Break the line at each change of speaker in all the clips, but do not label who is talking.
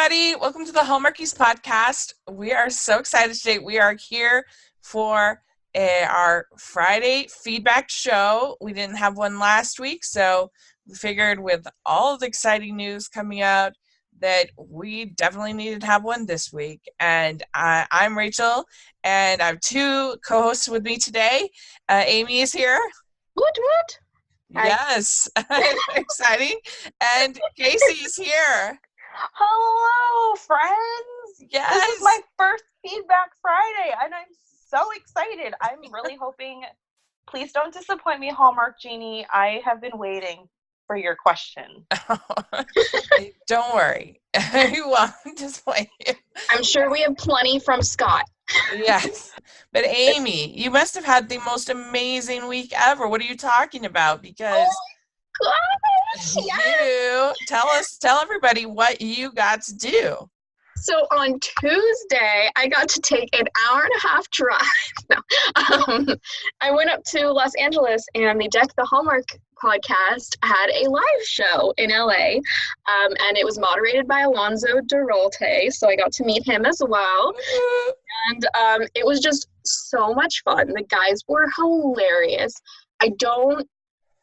everybody. Welcome to the Hallmarkies podcast. We are so excited today. We are here for our Friday feedback show. We didn't have one last week, so we figured with all of the exciting news coming out that we definitely needed to have one this week. And I'm Rachel, and I have two co-hosts with me today. Amy is here.
What?
Yes, exciting. And Kaycee is here.
Hello, friends.
Yes.
This is my first Feedback Friday, and I'm so excited. I'm really hoping, please don't disappoint me, Hallmark Genie. I have been waiting for your question.
Don't worry. We won't disappoint you.
I'm sure we have plenty from Scott.
Yes. But Amy, you must have had the most amazing week ever. What are you talking about? Because
Gosh,
you tell everybody what you got to do.
So on Tuesday, I got to take an hour-and-a-half drive. I went up to Los Angeles, and the Deck the Hallmark podcast had a live show in LA, and it was moderated by Alonzo Duralte, so I got to meet him as well. And it was just so much fun. The guys were hilarious. I don't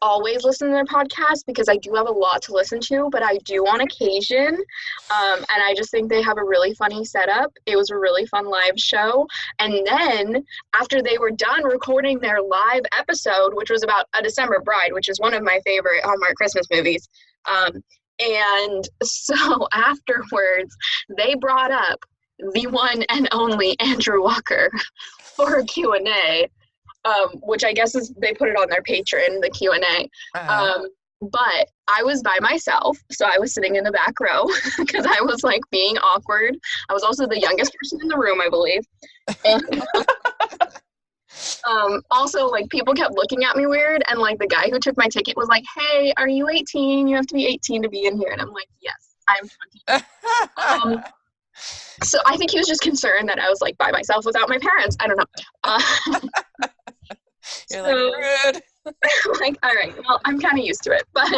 always listen to their podcast because I do have a lot to listen to, but I do on occasion. And I just think they have a really funny setup. It was a really fun live show. And then after they were done recording their live episode, which was about A December Bride, which is one of my favorite Hallmark Christmas movies. And so afterwards, they brought up the one and only Andrew Walker for a Q&A. Which I guess is they put it on their Patreon, the Q&A. But I was by myself, so I was sitting in the back row because I was like being awkward. I was also the youngest person in the room, I believe. And also, like, people kept looking at me weird, and like the guy who took my ticket was like, "Hey, are you 18? You have to be 18 to be in here." And I'm like, "Yes, I'm 20." So I think he was just concerned that I was like by myself without my parents. I don't know.
You're like, rude.
Like, all right, well, I'm kind of used to it. But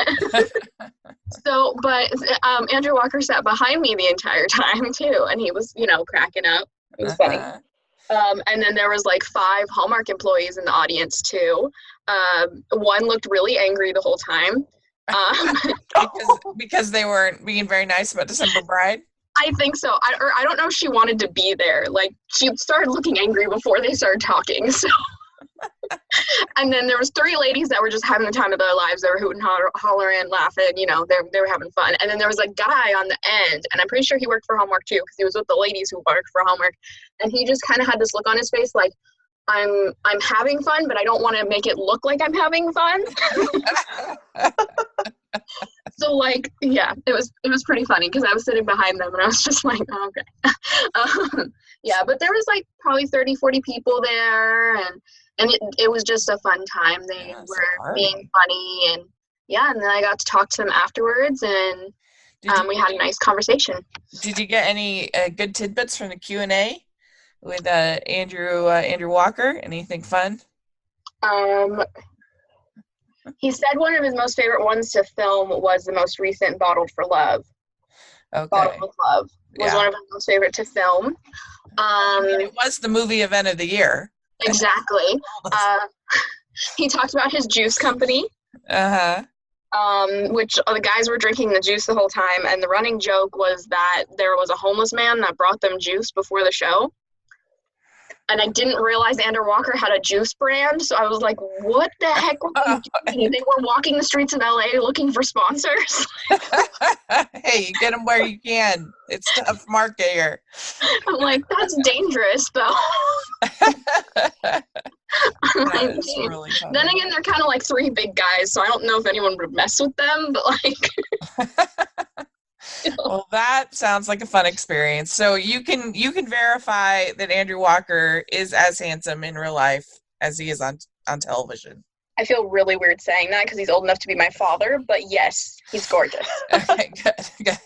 Andrew Walker sat behind me the entire time too, and he was, cracking up. It was funny. And then there was like 5 Hallmark employees in the audience too. One looked really angry the whole time.
Because they weren't being very nice about December Bride.
I think so. I don't know if she wanted to be there. Like, she started looking angry before they started talking. So, and then there was 3 ladies that were just having the time of their lives. They were hooting, hollering, laughing. They were having fun. And then there was a guy on the end, and I'm pretty sure he worked for Hallmark too, because he was with the ladies who worked for Hallmark. And he just kind of had this look on his face, like, I'm having fun, but I don't want to make it look like I'm having fun. So, like, yeah, it was pretty funny because I was sitting behind them and I was just like, oh, okay. Yeah, but there was like probably 30, 40 people there, and it was just a fun time. They were being funny, and yeah, and then I got to talk to them afterwards, and we had a nice conversation.
Did you get any good tidbits from the Q&A with Andrew Walker? Anything fun?
He said one of his most favorite ones to film was the most recent Bottled for Love.
Okay.
Bottled with Love was one of his most favorite to film.
It was the movie event of the year.
Exactly. He talked about his juice company. Which the guys were drinking the juice the whole time, and the running joke was that there was a homeless man that brought them juice before the show. And I didn't realize Andrew Walker had a juice brand, so I was like, what the heck were they doing? They were walking the streets of LA looking for sponsors.
Hey, you get them where you can. It's a tough market here.
I'm like, that's dangerous, though.
Really funny.
Then again, they're kind of like 3 big guys, so I don't know if anyone would mess with them, but like...
Well, that sounds like a fun experience. So you can verify that Andrew Walker is as handsome in real life as he is on television.
I feel really weird saying that because he's old enough to be my father, but yes, he's gorgeous.
Okay, good.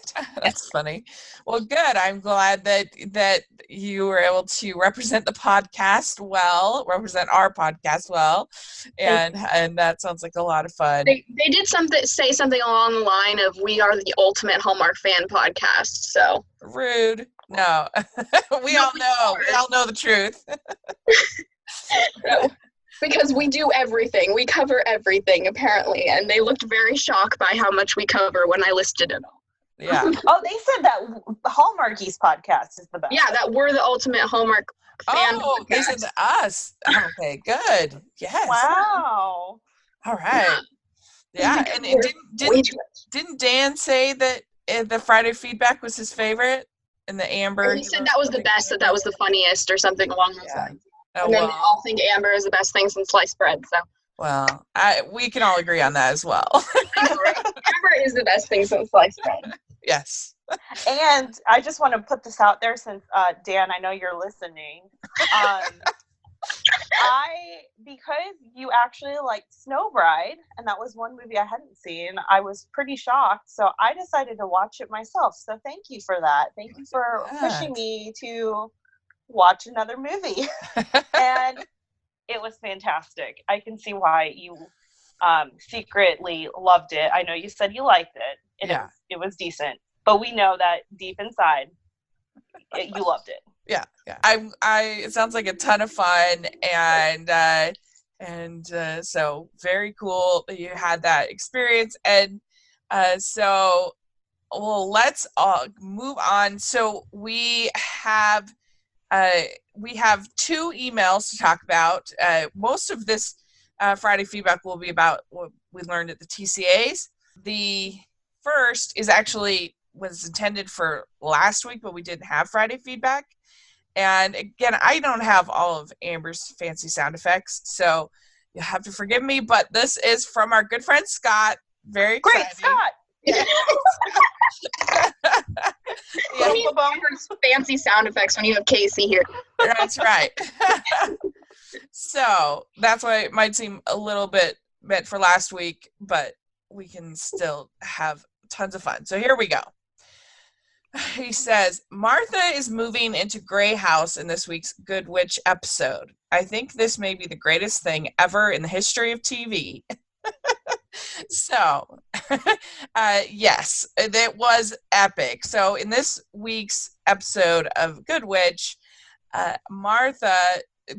That's funny. Well, good. I'm glad that you were able to represent the podcast well, represent our podcast well, and that sounds like a lot of fun.
They did say something along the line of "We are the ultimate Hallmark fan podcast." So
rude. No, we all know the truth.
So, because we do everything. We cover everything, apparently. And they looked very shocked by how much we cover when I listed it all.
Yeah.
Oh, they said that the Hallmarkies podcast is the best.
Yeah, that we're the ultimate Hallmark fan podcast.
They said to us. Okay, good. Yes.
Wow.
All right. Yeah, and didn't Dan say that the Friday feedback was his favorite? And the Amber.
He said that was the best, that was the funniest, or something along those lines.
Oh,
and then they all think Amber is the best thing since sliced bread. So.
Well, we can all agree on that as well.
Amber is the best thing since sliced bread.
Yes.
And I just want to put this out there since, Dan, I know you're listening. Because you actually liked Snow Bride, and that was one movie I hadn't seen, I was pretty shocked. So I decided to watch it myself. So thank you for that. Thank you for pushing me to watch another movie. And it was fantastic. I can see why you secretly loved it. I know you said you liked it. It was decent. But we know that deep inside, you loved it.
Yeah. It sounds like a ton of fun, and so very cool that you had that experience. And so, well, let's move on. So we have two emails to talk about. Most of this Friday feedback will be about what we learned at the TCAs. The first was intended for last week, but we didn't have Friday feedback. And again, I don't have all of Amber's fancy sound effects, so you'll have to forgive me, but this is from our good friend Scott. Very exciting.
Great, Scott!
Yeah. You need Amber's fancy sound effects when you have Kaycee here.
That's right. So that's why it might seem a little bit meant for last week, but we can still have tons of fun. So here we go. He says, Martha is moving into Grey House in this week's Good Witch episode. I think this may be the greatest thing ever in the history of TV. So, yes, it was epic. So in this week's episode of Good Witch, Martha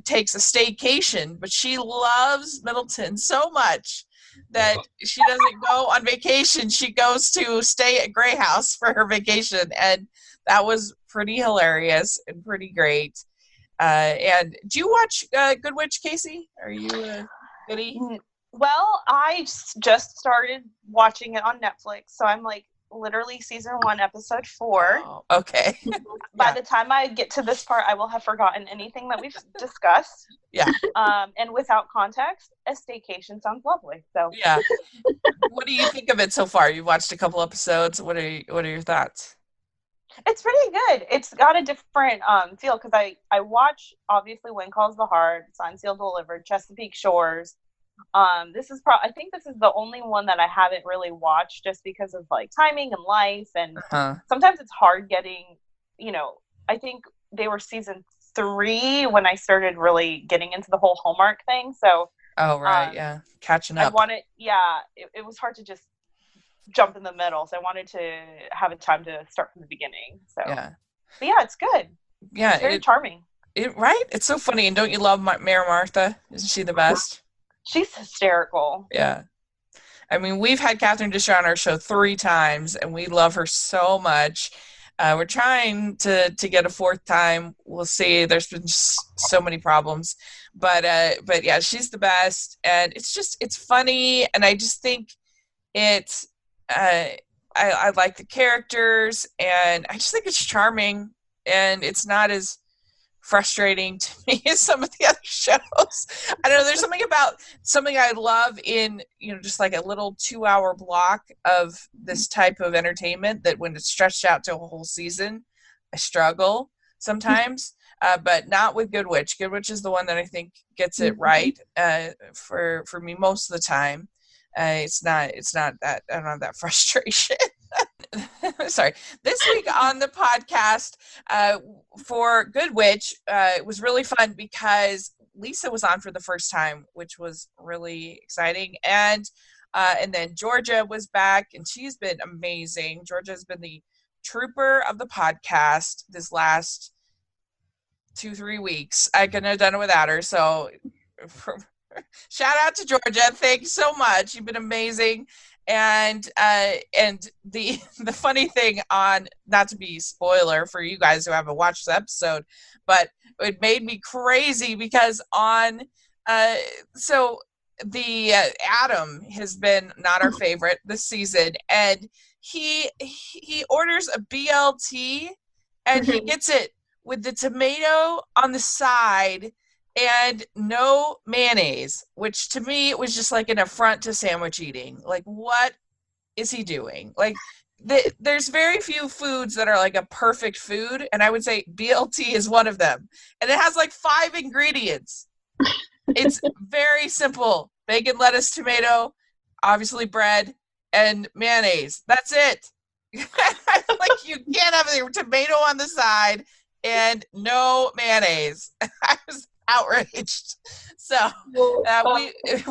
takes a staycation, but she loves Middleton so much that she doesn't go on vacation. She goes to stay at Grey House for her vacation, and that was pretty hilarious and pretty great. And do you watch Good Witch, Kaycee? Are you a goodie?
Well, I just started watching it on Netflix, so I'm like literally season 1, episode 4.
Oh, okay.
By the time I get to this part, I will have forgotten anything that we've discussed.
Yeah.
And without context, a staycation sounds lovely. So
yeah. What do you think of it so far? You've watched a couple episodes. What are your thoughts?
It's pretty good. It's got a different feel because I watch obviously When Calls the Heart, Signed, Sealed, Delivered, Chesapeake Shores. This is I think this is the only one that I haven't really watched just because of like timing and life, and sometimes it's hard getting, I think they were season 3 when I started really getting into the whole Hallmark thing. So
catching up.
It was hard to just jump in the middle, so I wanted to have a time to start from the beginning. So but it's good.
Yeah,
it's very charming.
Right? It's so funny. And don't you love Mayor Martha? Isn't she the best?
She's hysterical.
Yeah. I mean, we've had Catherine Disher on our show 3 times, and we love her so much. We're trying to get a 4th time. We'll see. There's been just so many problems. But yeah, she's the best. And it's funny. And I just think it's, I like the characters, and I just think it's charming, and it's not as frustrating to me as some of the other shows. I don't know, there's something I love in, just like a little 2-hour block of this type of entertainment that when it's stretched out to a whole season, I struggle sometimes. but not with Good Witch. Good Witch is the one that I think gets it right for me most of the time. It's not that I don't have that frustration. Sorry. This week on the podcast for Good Witch, it was really fun because Lisa was on for the first time, which was really exciting. And then Georgia was back, and she's been amazing. Georgia's been the trooper of the podcast this last 2-3 weeks. I couldn't have done it without her. So shout out to Georgia. Thanks so much. You've been amazing. And the funny thing on, not to be spoiler for you guys who haven't watched the episode, but it made me crazy because on so the Adam has been not our favorite this season, and he orders a BLT and he gets it with the tomato on the side and no mayonnaise, which to me it was just like an affront to sandwich eating. Like, what is he doing? Like, there's very few foods that are like a perfect food, and I would say BLT is one of them. And it has like 5 ingredients. It's very simple: bacon, lettuce, tomato, obviously bread, and mayonnaise. That's it. Like, you can't have the tomato on the side and no mayonnaise. I was outraged. So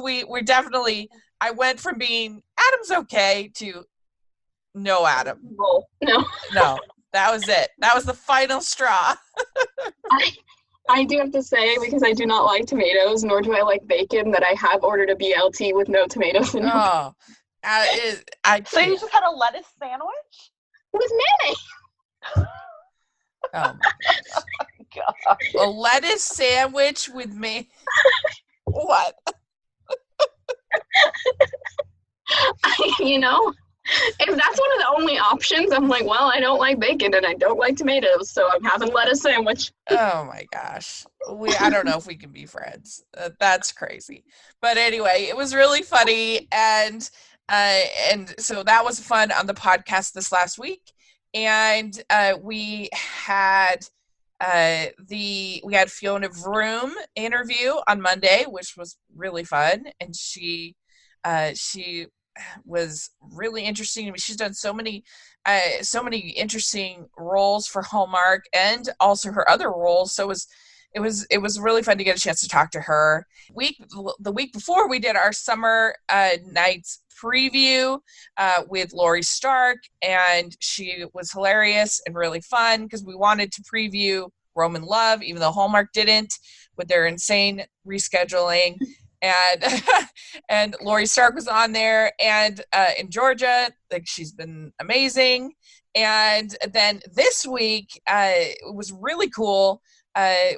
we definitely, I went from being Adam's okay to no Adam. No, that was it. That was the final straw.
I do have to say, because I do not like tomatoes, nor do I like bacon, that I have ordered a BLT with no tomatoes in it.
Oh,
so you just had a lettuce sandwich?
With mayonnaise.
Oh my God. A lettuce sandwich with me. What?
You know, if that's one of the only options, I'm like, well, I don't like bacon and I don't like tomatoes, so I'm having lettuce sandwich.
Oh my gosh. I don't know if we can be friends. That's crazy. But anyway, it was really funny, and so that was fun on the podcast this last week. And we had Fiona Vroom interview on Monday, which was really fun, and she was really interesting. I mean, she's done so many interesting roles for Hallmark and also her other roles. So it was really fun to get a chance to talk to her. The week before, we did our summer nights preview with Lori Stark, and she was hilarious and really fun because we wanted to preview Roman Love, even though Hallmark didn't with their insane rescheduling. And Lori Stark was on there, and in Georgia, like, she's been amazing. And then this week, it was really cool.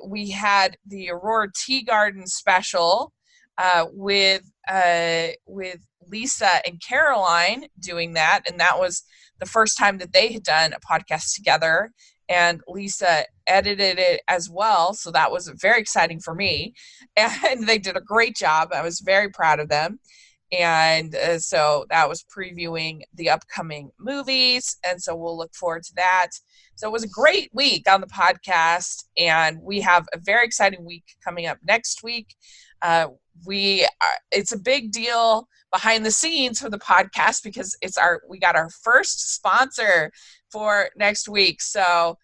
We had the Aurora Tea Garden special with Lisa and Caroline doing that, and that was the first time that they had done a podcast together. And Lisa edited it as well, so that was very exciting for me. And they did a great job. I was very proud of them. And so that was previewing the upcoming movies, and so we'll look forward to that. So it was a great week on the podcast, and we have a very exciting week coming up next week. It's a big deal behind the scenes for the podcast because we got our first sponsor for next week. So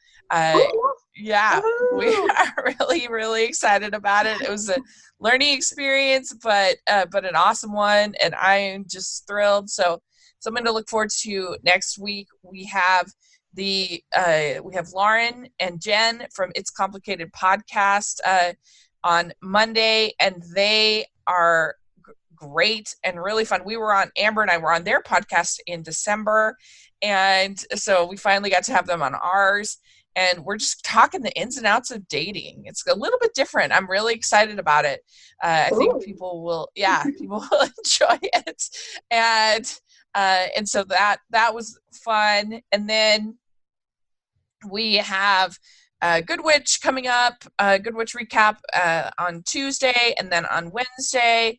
yeah, we are really, really excited about it. It was a learning experience, but an awesome one, and I'm just thrilled. So something to look forward to next week. We have Lauren and Jen from It's Complicated podcast on Monday, and they are great and really fun. Amber and I were on their podcast in December, and so we finally got to have them on ours, and we're just talking the ins and outs of dating. It's a little bit different. I'm really excited about it. I think people will enjoy it, and so that was fun. And then we have Good Witch coming up, Good Witch recap on Tuesday, and then on Wednesday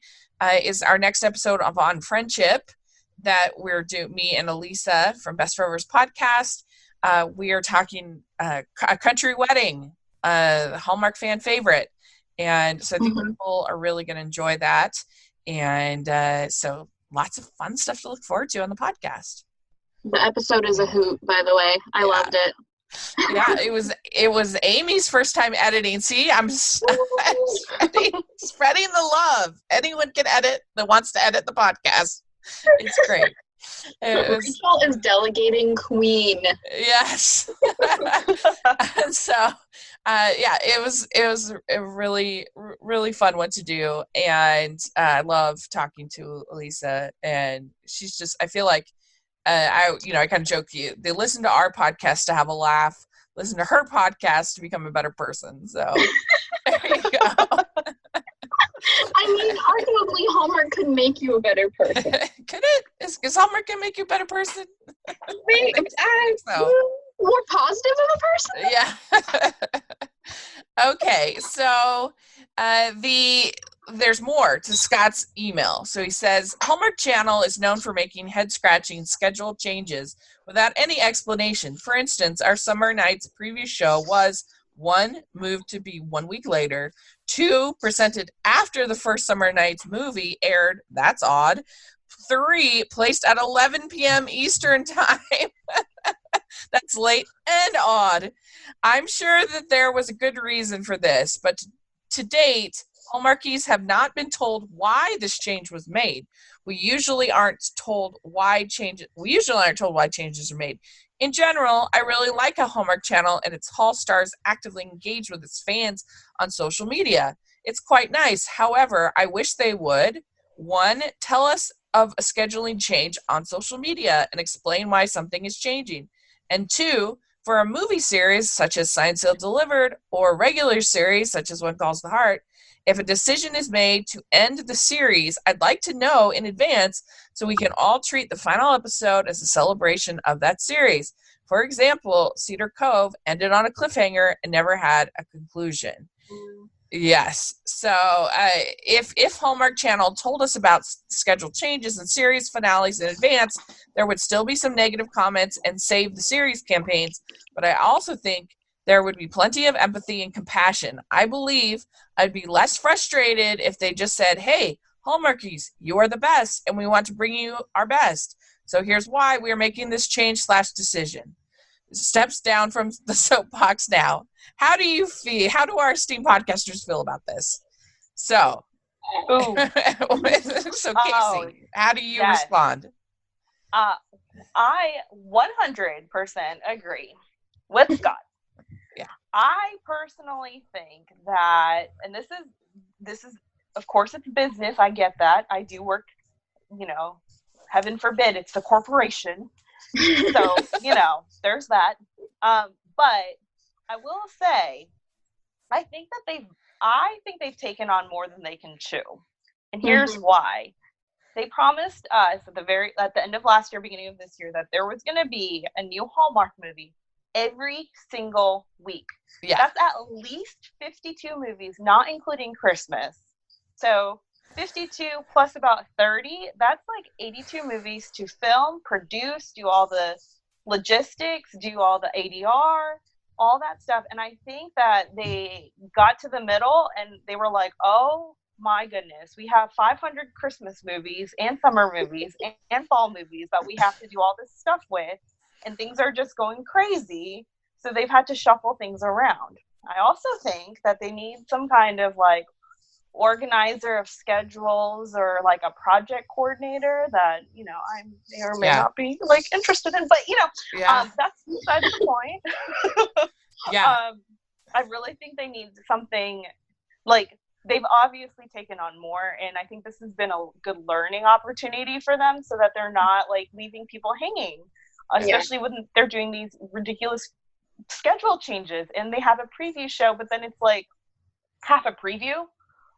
is our next episode of On Friendship that we're doing, me and Elisa from Best Rovers podcast. We are talking a country wedding, Hallmark fan favorite. And so I think people are really going to enjoy that. And so lots of fun stuff to look forward to on the podcast.
The episode is a hoot, by the way. I loved it.
Yeah, it was Amy's first time editing. See, I'm spreading the love. Anyone can edit that wants to edit the podcast. It's great.
Rachel is delegating queen.
Yes. And so, it was a really, really fun one to do. And I love talking to Elisa. And she's just, I feel like, I kind of joke they listen to our podcast to have a laugh, listen to her podcast to become a better person. So there you go.
I mean, arguably, Hallmark could make you a better person.
Could it? Is Hallmark going to make you a better person?
So. More positive of a person?
Yeah. Okay, so there's more to Scott's email. So he says, Hallmark Channel is known for making head-scratching schedule changes without any explanation. For instance, our Summer Nights preview show was 1, moved to be 1 week later, 2, presented after the first Summer Nights movie aired. That's odd. 3, placed at 11 p.m. Eastern time. That's late and odd. I'm sure that there was a good reason for this, but to date, Hallmarkies have not been told why this change was made. We usually aren't told why changes are made. In general, I really like how Hallmark Channel and its Hall stars actively engage with its fans on social media. It's quite nice. However, I wish they would, 1, tell us of a scheduling change on social media and explain why something is changing. And 2, for a movie series such as Signed, Sealed, Delivered, or a regular series such as One Calls the Heart, if a decision is made to end the series, I'd like to know in advance so we can all treat the final episode as a celebration of that series. For example, Cedar Cove ended on a cliffhanger and never had a conclusion. Yes. So if Hallmark Channel told us about schedule changes and series finales in advance, there would still be some negative comments and save the series campaigns. But I also think there would be plenty of empathy and compassion. I believe I'd be less frustrated if they just said, hey, Hallmarkies, you are the best, and we want to bring you our best. So here's why we are making this change/decision. Steps down from the soapbox now. How do you feel? How do our esteemed podcasters feel about this? So, Kaycee, how do you respond?
I 100% agree with Scott.
Yeah.
I personally think that, and this is, of course, it's business. I get that. I do work, heaven forbid, it's the corporation. So, there's that. But I will say, I think they've taken on more than they can chew. And here's why. They promised us at the end of last year, beginning of this year, that there was going to be a new Hallmark movie every single week.
Yeah.
That's at least 52 movies, not including Christmas. So 52 plus about 30, that's like 82 movies to film, produce, do all the logistics, do all the ADR, all that stuff. And I think that they got to the middle and they were like, oh my goodness, we have 500 Christmas movies and summer movies and fall movies that we have to do all this stuff with, and things are just going crazy. So they've had to shuffle things around. I also think that they need some kind of like organizer of schedules or like a project coordinator that I may or may not be like interested in, but that's beside the point. I really think they need something like, they've obviously taken on more, and I think this has been a good learning opportunity for them so that they're not like leaving people hanging, especially when they're doing these ridiculous schedule changes and they have a preview show, but then it's like half a preview.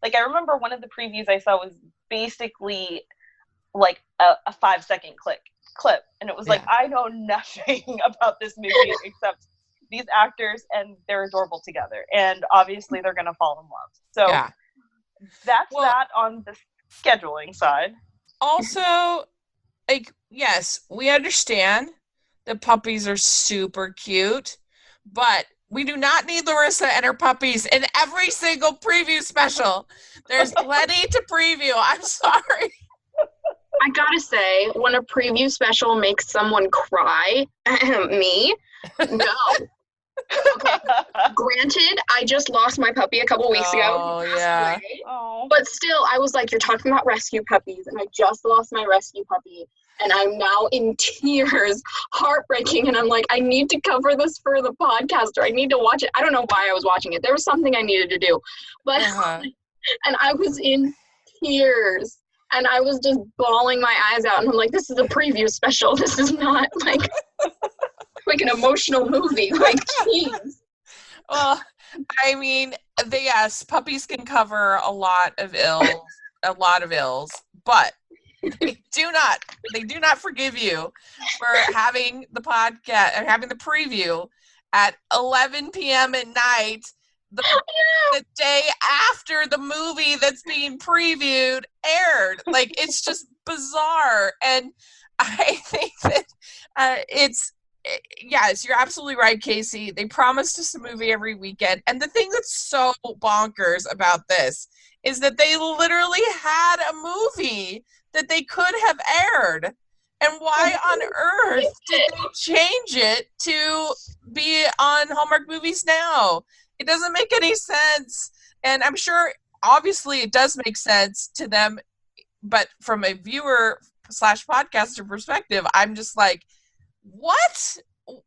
Like, I remember one of the previews I saw was basically like a 5-second clip. And it was like, I know nothing about this movie except these actors, and they're adorable together. And obviously they're going to fall in love. So that's that on the scheduling side.
Also, like, yes, we understand the puppies are super cute, but We do not need Larissa and her puppies in every single preview special. There's plenty to preview. I'm sorry.
I gotta say, when a preview special makes someone cry, me, no. Okay. Granted, I just lost my puppy a couple weeks ago.
Oh, yeah.
Oh.
But still, I was like, you're talking about rescue puppies, and I just lost my rescue puppy, and I'm now in tears, heartbreaking, and I'm like, I need to cover this for the podcast, or I need to watch it. I don't know why I was watching it. There was something I needed to do. But, and I was in tears. And I was just bawling my eyes out. And I'm like, this is a preview special. This is not like an emotional movie. Like, jeez.
Well, I mean, yes, puppies can cover a lot of ills, but they do not forgive you for having the podcast or having the preview at 11 p.m. at night. The day after the movie that's being previewed aired. Like, it's just bizarre. And I think that yes, you're absolutely right, Kaycee. They promised us a movie every weekend. And the thing that's so bonkers about this is that they literally had a movie that they could have aired. And why on earth did they change it to be on Hallmark Movies Now? It doesn't make any sense. And I'm sure, obviously, it does make sense to them. But from a viewer / podcaster perspective, I'm just like, what?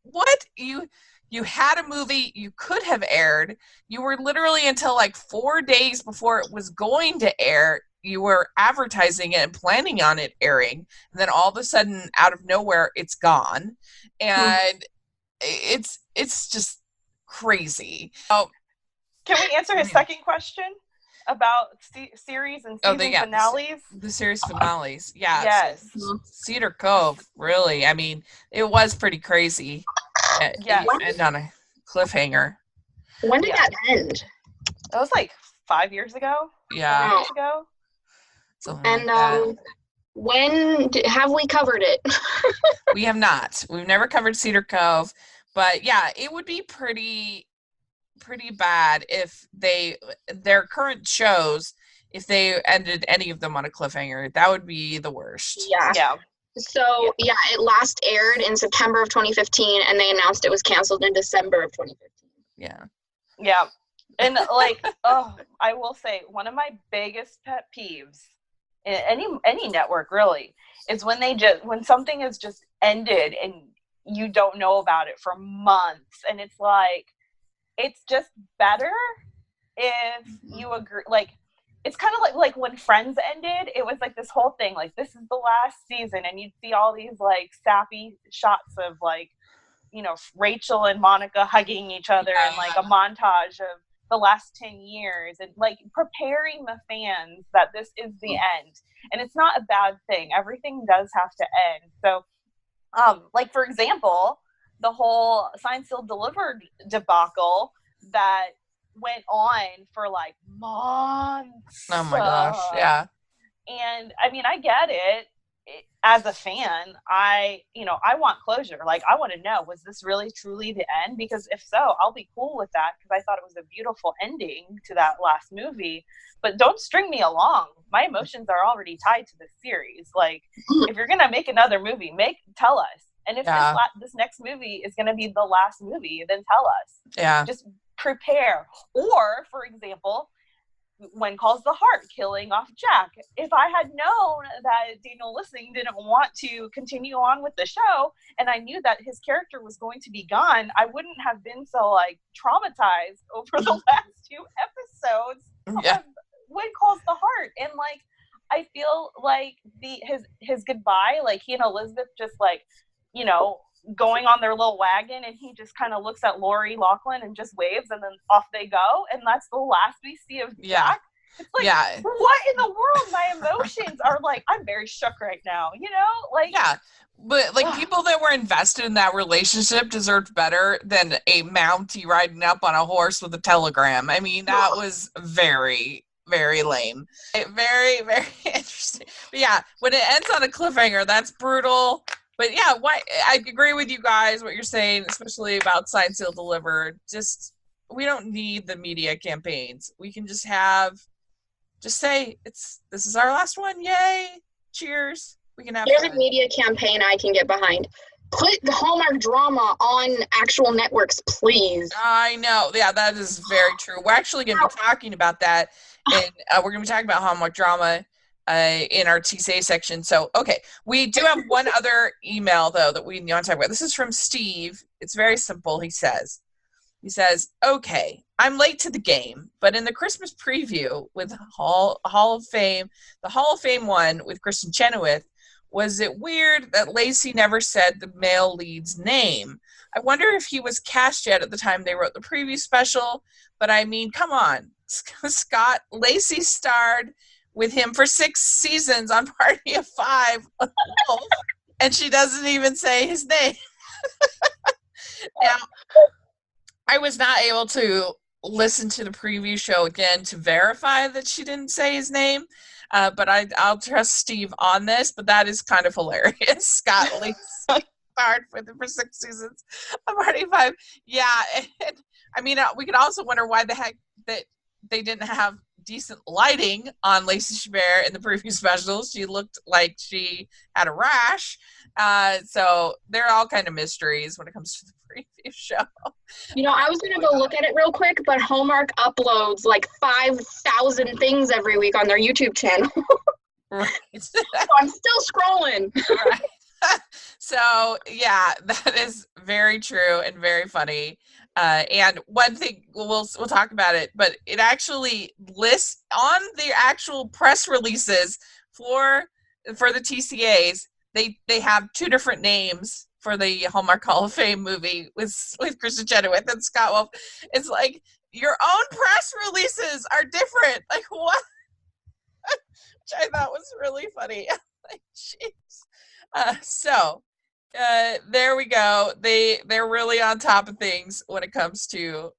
What? You had a movie you could have aired. You were literally until like 4 days before it was going to air. You were advertising it and planning on it airing. And then all of a sudden, out of nowhere, it's gone. And it's just crazy. Oh,
can we answer his second question about series and season finales?
The series finales, yeah.
Yes.
So Cedar Cove, really. I mean, it was pretty crazy.
Yeah.
End on a cliffhanger.
When did that end?
That was like 5 years ago.
Yeah.
4 years ago.
And when have we covered it?
We have not. We've never covered Cedar Cove. But yeah, it would be pretty bad if their current shows, if they ended any of them on a cliffhanger. That would be the worst.
Yeah. So it last aired in September of 2015, and they announced it was canceled in December of 2015.
Yeah. And like, I will say one of my biggest pet peeves in any network really is when something has just ended and you don't know about it for months, and it's like, it's just better if you agree. Like, it's kind of like when Friends ended, it was like this whole thing, like, this is the last season, and you'd see all these like sappy shots of like, you know, Rachel and Monica hugging each other and like a montage of the last 10 years and like preparing the fans that this is the end. And it's not a bad thing. Everything does have to end. So like, for example, the whole Signed, Sealed, Delivered debacle that went on for like months.
Oh my gosh, yeah.
And I mean, I get it. As a fan, I want closure. Like, I want to know, was this really truly the end? Because if so, I'll be cool with that, because I thought it was a beautiful ending to that last movie. But don't string me along. My emotions are already tied to the series. Like, if you're gonna make another movie, tell us. And if this next movie is gonna be the last movie, then tell us.
Yeah.
Just prepare. Or, for example, When Calls the Heart, killing off Jack. If I had known that Daniel Lissing didn't want to continue on with the show, and I knew that his character was going to be gone, I wouldn't have been so like traumatized over the last 2 episodes of When Calls the Heart. And like, I feel like his goodbye, like he and Elizabeth just like, you know, going on their little wagon, and he just kind of looks at Lori Loughlin and just waves, and then off they go, and that's the last we see of Jack. It's like, what in the world? My emotions are like, I'm very shook right now, you know? Like,
yeah, but like, people that were invested in that relationship deserved better than a Mountie riding up on a horse with a telegram. I mean, that was very, very lame. Very, very interesting. But yeah, when it ends on a cliffhanger, that's brutal. But yeah, I agree with you guys, what you're saying, especially about Signed, Sealed, Delivered. Just, we don't need the media campaigns. We can just say, this is our last one. Yay. Cheers. We can have
Here's
fun.
a media campaign I can get behind. Put the Hallmark drama on actual networks, please.
I know. Yeah, that is very true. We're actually going to be talking about that, and we're going to be talking about Hallmark drama in our TCA section. So, okay, we do have one other email, though, that we want to talk about. This is from Steve. It's very simple. He says, okay, I'm late to the game, but in the Christmas preview with Hall of Fame, the Hall of Fame one with Kristen Chenoweth, was it weird that Lacey never said the male lead's name? I wonder if he was cast yet at the time they wrote the preview special, but I mean, come on. Scott, Lacey starred with him for 6 seasons on Party of 5, and she doesn't even say his name. Now, I was not able to listen to the preview show again to verify that she didn't say his name, but I'll trust Steve on this, but that is kind of hilarious. Scott Lacey starred with him for 6 seasons on Party of 5. Yeah, and, I mean, we could also wonder why the heck that they didn't have decent lighting on Lacey Chabert in the preview specials. She looked like she had a rash. So there are all kind of mysteries when it comes to the preview show.
I was going to go look at it real quick, but Hallmark uploads like 5,000 things every week on their YouTube channel.
Right.
So I'm still scrolling.
Right. So, yeah, that is very true and very funny. And one thing, we'll talk about it, but it actually lists on the actual press releases for the TCAs, they have 2 different names for the Hallmark Hall of Fame movie with Kristen Chenoweth and Scott Wolf. It's like, your own press releases are different. Like, what? Which I thought was really funny. Like, jeez. So there we go. They're really on top of things when it comes to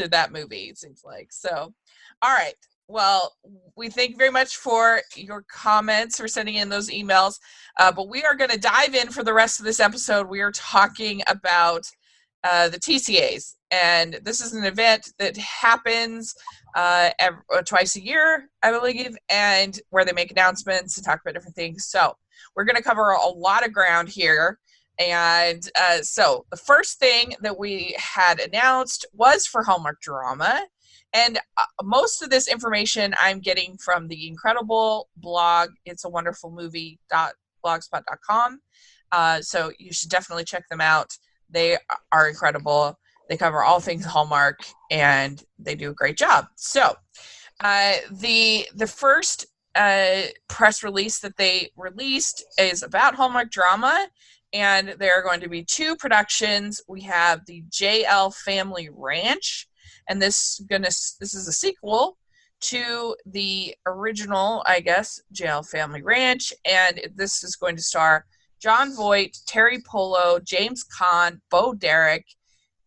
that movie, it seems like. So, all right. Well, we thank you very much for your comments, for sending in those emails. But we are going to dive in for the rest of this episode. We are talking about the TCAs. And this is an event that happens twice a year, I believe, and where they make announcements and talk about different things. So we're going to cover a lot of ground here. And so the first thing that we had announced was for Hallmark Drama. And most of this information I'm getting from the incredible blog, It's a Wonderful Movie.blogspot.com. So you should definitely check them out. They are incredible. They cover all things Hallmark, and they do a great job. So the first press release that they released is about Hallmark Drama, and there are going to be 2 productions. We have the JL Family Ranch, and this is a sequel to the original, I guess, JL Family Ranch, and this is going to star John Voight, Terry Polo, James Caan, Bo Derek,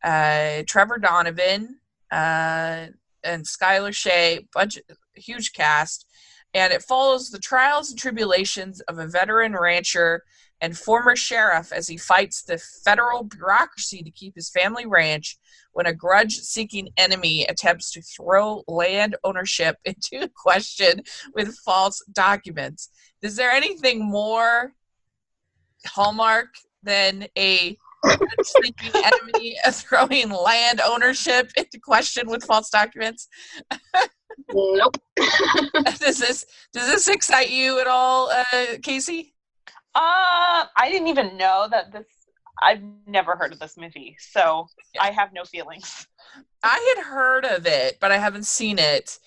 Trevor Donovan, and Skylar Shea, huge cast. And it follows the trials and tribulations of a veteran rancher and former sheriff as he fights the federal bureaucracy to keep his family ranch when a grudge-seeking enemy attempts to throw land ownership into question with false documents. Is there anything more Hallmark than a grudge-seeking enemy throwing land ownership into question with false documents?
Nope.
Does this excite you at all, Kaycee?
I didn't even know that this. I've never heard of this movie, so yeah. I have no feelings.
I had heard of it, but I haven't seen it.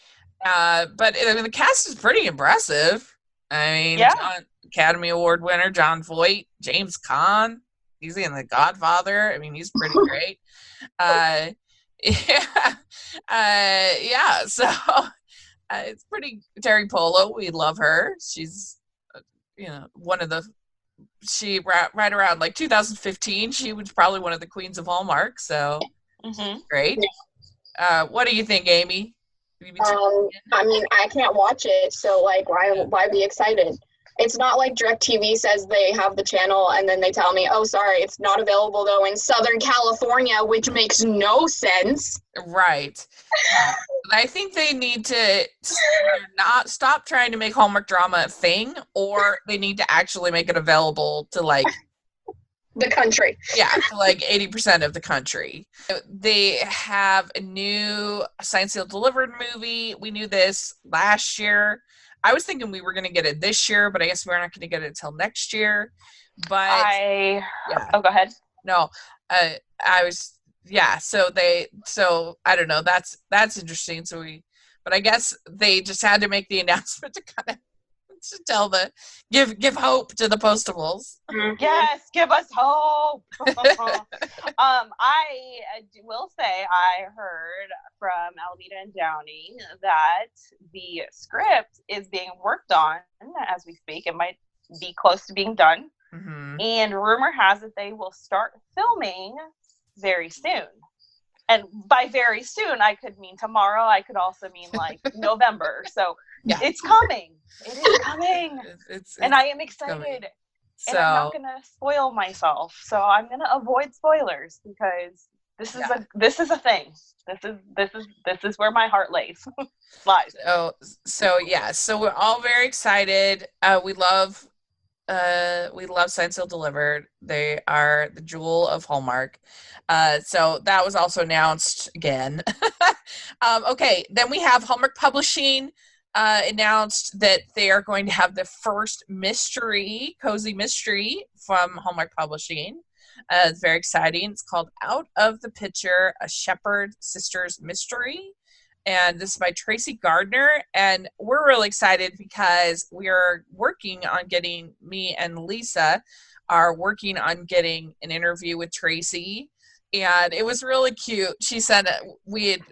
But I mean, the cast is pretty impressive. I mean, yeah. Academy Award winner John Voight, James Caan. He's in The Godfather. I mean, he's pretty great. Yeah. So it's pretty. Terry Polo, we love her. She's, one of the. She right around like 2015. She was probably one of the queens of Hallmark. So great. What do you think, Amy?
I mean, I can't watch it, so like, why be excited? It's not like DirecTV says they have the channel and then they tell me, oh, sorry, it's not available though in Southern California, which makes no sense.
Right. Yeah. I think they need to either not stop trying to make Hallmark drama a thing, or they need to actually make it available to like
the country.
Yeah, to like 80% of the country. They have a new Signed, Sealed, Delivered movie. We knew this last year. I was thinking we were going to get it this year, but I guess we're not going to get it until next year. But
yeah.
Oh,
go ahead.
No, I was So I don't know. That's interesting. But I guess they just had to make the announcement to kind of to tell give hope to the Postables.
Yes, give us hope. I will say I heard from Alameda and Downey that the script is being worked on as we speak. It might be close to being done.
Mm-hmm.
And rumor has it they will start filming very soon. And by very soon, I could mean tomorrow. I could also mean like November. So yeah. It's coming. It is coming. And I am excited. And I'm not going to spoil myself. So I'm going to avoid spoilers because this is a thing. This is where my heart lies.
So we're all very excited. We love Signed, Sealed, Delivered. They are the jewel of Hallmark. So that was also announced again. Okay, then we have Hallmark Publishing announced that they are going to have the first cozy mystery from Hallmark Publishing. It's very exciting. It's called Out of the Picture, a Shepherd Sisters Mystery. And this is by Tracy Gardner. And we're really excited because we are working on me and Lisa are working on getting an interview with Tracy. And it was really cute. She said we'd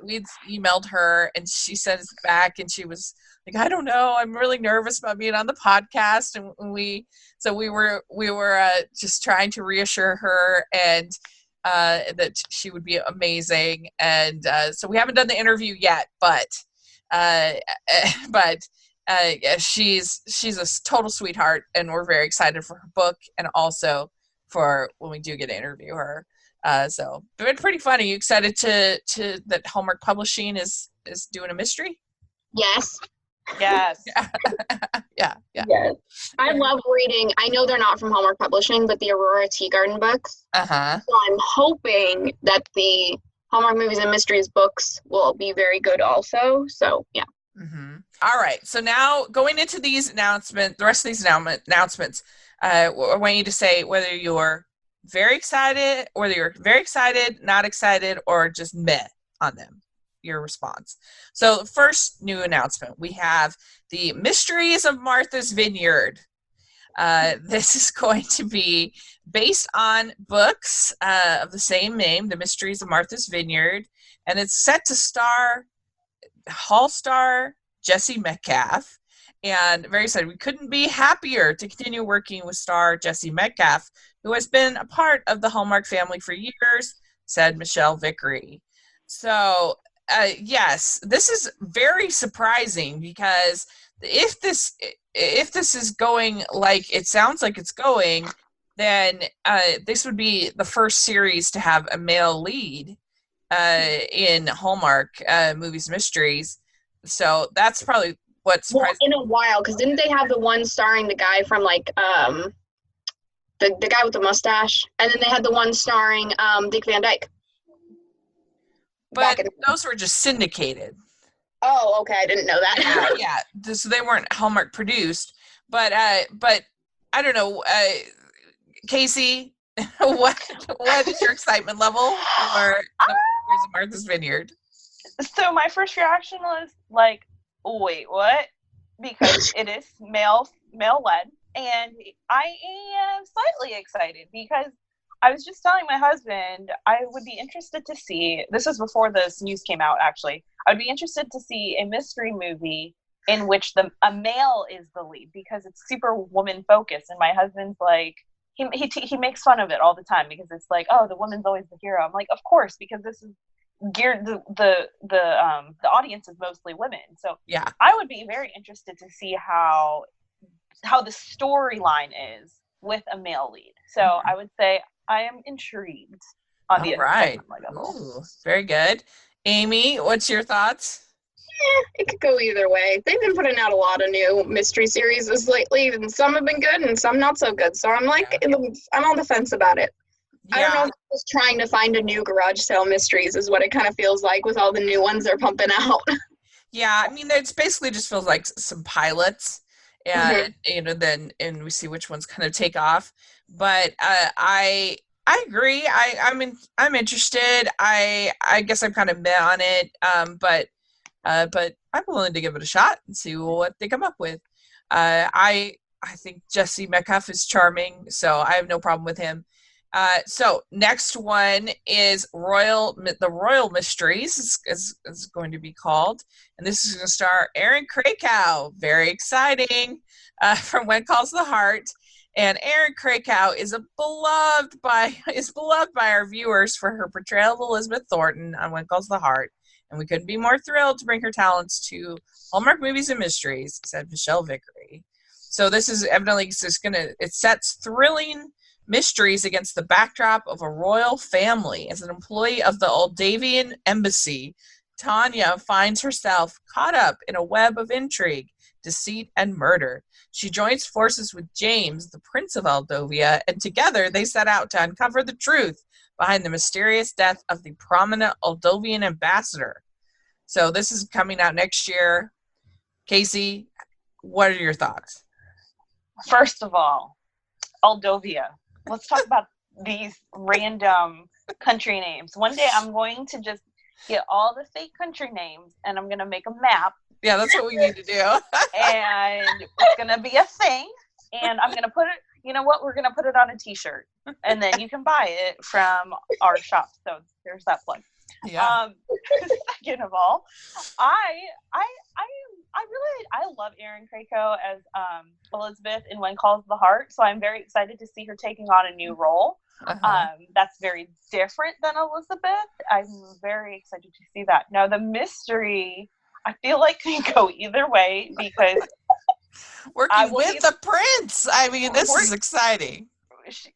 emailed her and she sent us back and she was like, I don't know, I'm really nervous about being on the podcast. And we were just trying to reassure her and that she would be amazing. And so we haven't done the interview yet, but she's a total sweetheart and we're very excited for her book and also for when we do get to interview her. So it's been pretty fun. Are you excited to that Hallmark Publishing is doing a mystery?
Yes.
Yes.
Yeah.
Yes. I love reading. I know they're not from Hallmark Publishing, but the Aurora Teagarden books.
Uh-huh.
So I'm hoping that the Hallmark Movies and Mysteries books will be very good also. So, yeah.
Mm-hmm. All right. So now going into these announcements, the rest of these announcements, I want you to say whether you're very excited, not excited, or just meh on them. Your response. So first new announcement, we have the Mysteries of Martha's Vineyard. This is going to be based on books of the same name, The Mysteries of Martha's Vineyard, and it's set to star Hall star Jesse Metcalfe. And very excited. We couldn't be happier to continue working with star Jesse Metcalfe, who has been a part of the Hallmark family for years, said Michelle Vickery. So yes, this is very surprising because if this is going like it sounds like it's going, then this would be the first series to have a male lead in Hallmark movies mysteries. So that's probably what surprised
in a while, because didn't they have the one starring the guy from like the guy with the mustache, and then they had the one starring Dick Van Dyke.
But those were just syndicated.
Oh, okay. I didn't know that.
Yeah. So they weren't Hallmark produced. But I don't know, Kaycee, what is your excitement level for Martha's Vineyard?
So my first reaction was like, wait, what? Because it is male led, and I am slightly excited because I was just telling my husband I would be interested to see, this was before this news came out actually, I would be interested to see a mystery movie in which a male is the lead because it's super woman focused, and my husband's like, he makes fun of it all the time because it's like, oh, the woman's always the hero. I'm like, of course, because this is geared, the audience is mostly women. So yeah, I would be very interested to see how how the storyline is with a male lead. So I would say I am intrigued on the
right.
level.
Ooh, very good. Amy, what's your thoughts?
It could go either way. They've been putting out a lot of new mystery series lately, and some have been good and some not so good. So I'm like, I'm on the fence about it. I don't know if it's trying to find a new garage sale mysteries is what it kind of feels like with all the new ones they're pumping out.
Yeah, I mean, it's basically just feels like some pilots, and then we see which ones kind of take off. But I agree. I'm interested. I guess I'm kind of meh on it. But I'm willing to give it a shot and see what they come up with. I think Jesse Metcalf is charming, so I have no problem with him. So next one is the Royal Mysteries is going to be called, and this is going to star Aaron Krakow. Very exciting, from When Calls the Heart. And Aaron Krakow is beloved by our viewers for her portrayal of Elizabeth Thornton on When Calls the Heart, and we couldn't be more thrilled to bring her talents to Hallmark Movies and Mysteries, said Michelle Vickery. So this is evidently just it sets thrilling mysteries against the backdrop of a royal family. As an employee of the Moldavian embassy, Tanya finds herself caught up in a web of intrigue, deceit, and murder. She joins forces with James, the Prince of Moldavia, and together they set out to uncover the truth behind the mysterious death of the prominent Moldavian ambassador. So this is coming out next year. Kaycee, what are your thoughts?
First of all, Moldavia. Let's talk about these random country names. One day I'm going to just get all the fake country names and I'm going to make a map.
Yeah, that's what we need to do.
And it's going to be a thing. And I'm going to put it, you know what? We're going to put it on a t-shirt. And then you can buy it from our shop. So there's that plug.
Yeah.
Second of all, I love Erin Krakow as Elizabeth in When Calls the Heart, so I'm very excited to see her taking on a new role. That's very different than Elizabeth. I'm very excited to see that. Now, the mystery, I feel like can go either way because
working with the prince. I mean, this is exciting.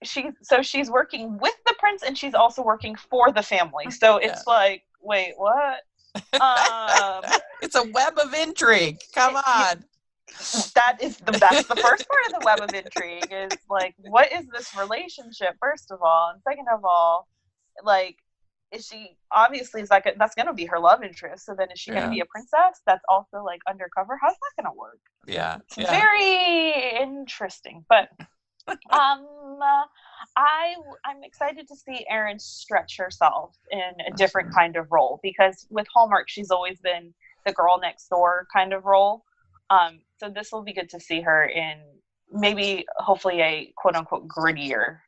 She's working with the prince and she's also working for the family. So it's like, wait, what?
It's a web of intrigue. Come on.
That's the first part of the web of intrigue is like, what is this relationship, first of all? And second of all, like, is she obviously is like that's gonna be her love interest. So then is she gonna be a princess that's also like undercover? How's that gonna work?
Yeah.
It's very interesting. But I'm excited to see Erin stretch herself in a different kind of role because with Hallmark she's always been the girl next door kind of role. So this will be good to see her in maybe hopefully a quote unquote grittier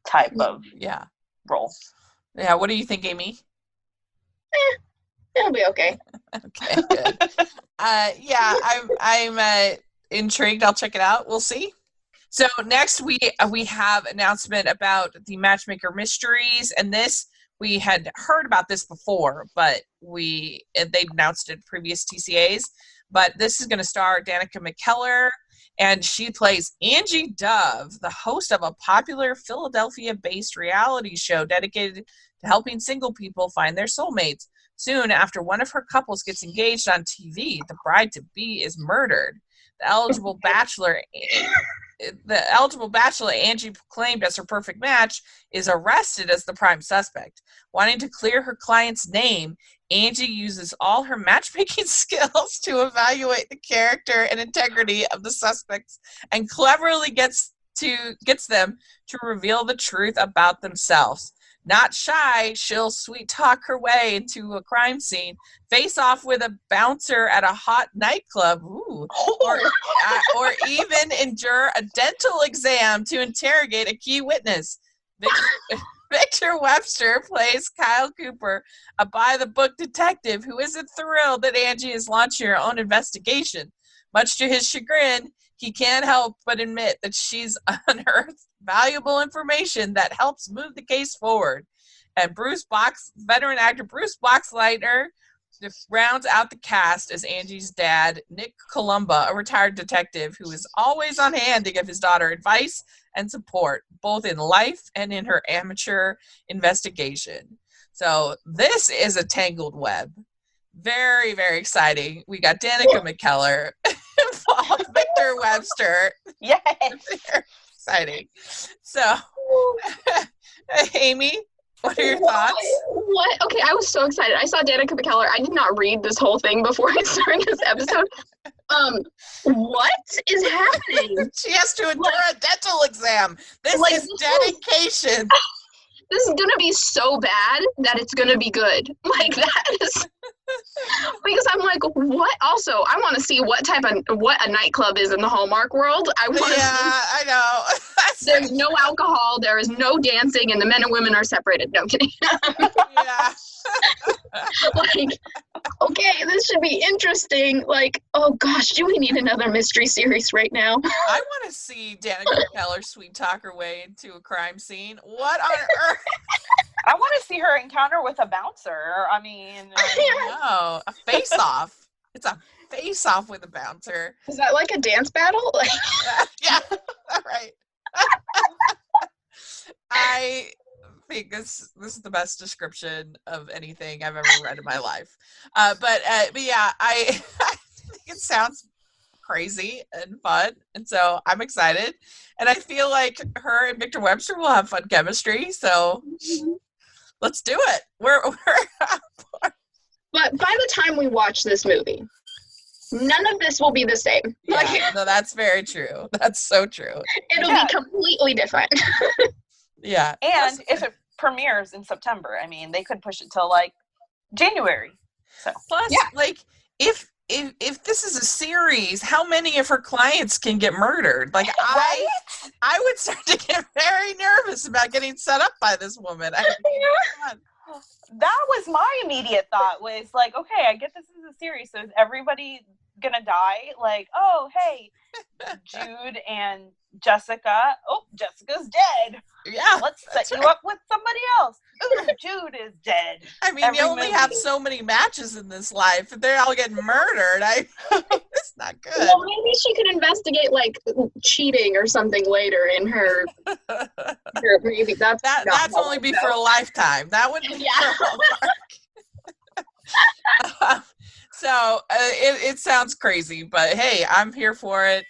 type of role.
Yeah, what do you think, Amy?
It'll be okay.
Okay, good. I'm intrigued. I'll check it out. We'll see. So next we have announcement about the Matchmaker Mysteries, and this we had heard about this before, but they announced it in previous TCAs. But this is going to star Danica McKellar, and she plays Angie Dove, the host of a popular Philadelphia-based reality show dedicated to helping single people find their soulmates. Soon after one of her couples gets engaged on TV, the bride-to-be is murdered. The eligible bachelor Angie claimed as her perfect match is arrested as the prime suspect. Wanting to clear her client's name, Angie uses all her matchmaking skills to evaluate the character and integrity of the suspects and cleverly gets them to reveal the truth about themselves. Not shy, she'll sweet talk her way into a crime scene, face off with a bouncer at a hot nightclub, or even endure a dental exam to interrogate a key witness. Victor Webster plays Kyle Cooper, a by-the-book detective who isn't thrilled that Angie is launching her own investigation. Much to his chagrin, he can't help but admit that she's unearthed valuable information that helps move the case forward. And veteran actor Bruce Boxleitner rounds out the cast as Angie's dad, Nick Columba, a retired detective who is always on hand to give his daughter advice and support, both in life and in her amateur investigation. So this is a tangled web. Very, very exciting. We got Danica McKellar, Victor Webster.
Yes.
Very exciting. So, Amy, what are your thoughts?
What? Okay, I was so excited. I saw Danica McKellar. I did not read this whole thing before I started this episode. What is happening?
She has to endure a dental exam. This is dedication.
This is gonna be so bad that it's gonna be good. Like, that is because I'm like, what? Also, I want to see what a nightclub is in the Hallmark world. I want to see.
I know.
There's no alcohol. There is no dancing, and the men and women are separated. No, I'm kidding.
Yeah.
Like, okay, this should be interesting. Like, oh gosh, do we need another mystery series right now?
I want to see Danica McKellar sweet talk her way into a crime scene. What on earth?
I want to see her encounter with a bouncer. I mean,
no, a face-off. It's a face-off with a bouncer.
Is that like a dance battle? Like,
yeah, right. I think this is the best description of anything I've ever read in my life. But yeah, I think it sounds crazy and fun, and so I'm excited. And I feel like her and Victor Webster will have fun chemistry. So let's do it. We're
But by the time we watch this movie, none of this will be the same.
Yeah,
Like,
no, that's very true. That's so true.
It'll be completely different.
Yeah.
And if it premieres in September, I mean, they could push it till like January. So
plus, like, if this is a series, how many of her clients can get murdered? Like,
right?
I would start to get very nervous about getting set up by this woman.
That was my immediate thought, was like, okay, I get this is a series, so is everybody gonna die? Like, oh, hey, Jude and Jessica. Oh, Jessica's dead.
Yeah.
Let's set you up with somebody else. Ooh, Jude is dead.
I mean, you only have so many matches in this life. If they all get murdered, it's not good.
Well, maybe she could investigate, like, cheating or something later in her maybe that's
only be for a lifetime. That would be so it sounds crazy, but hey, I'm here for it.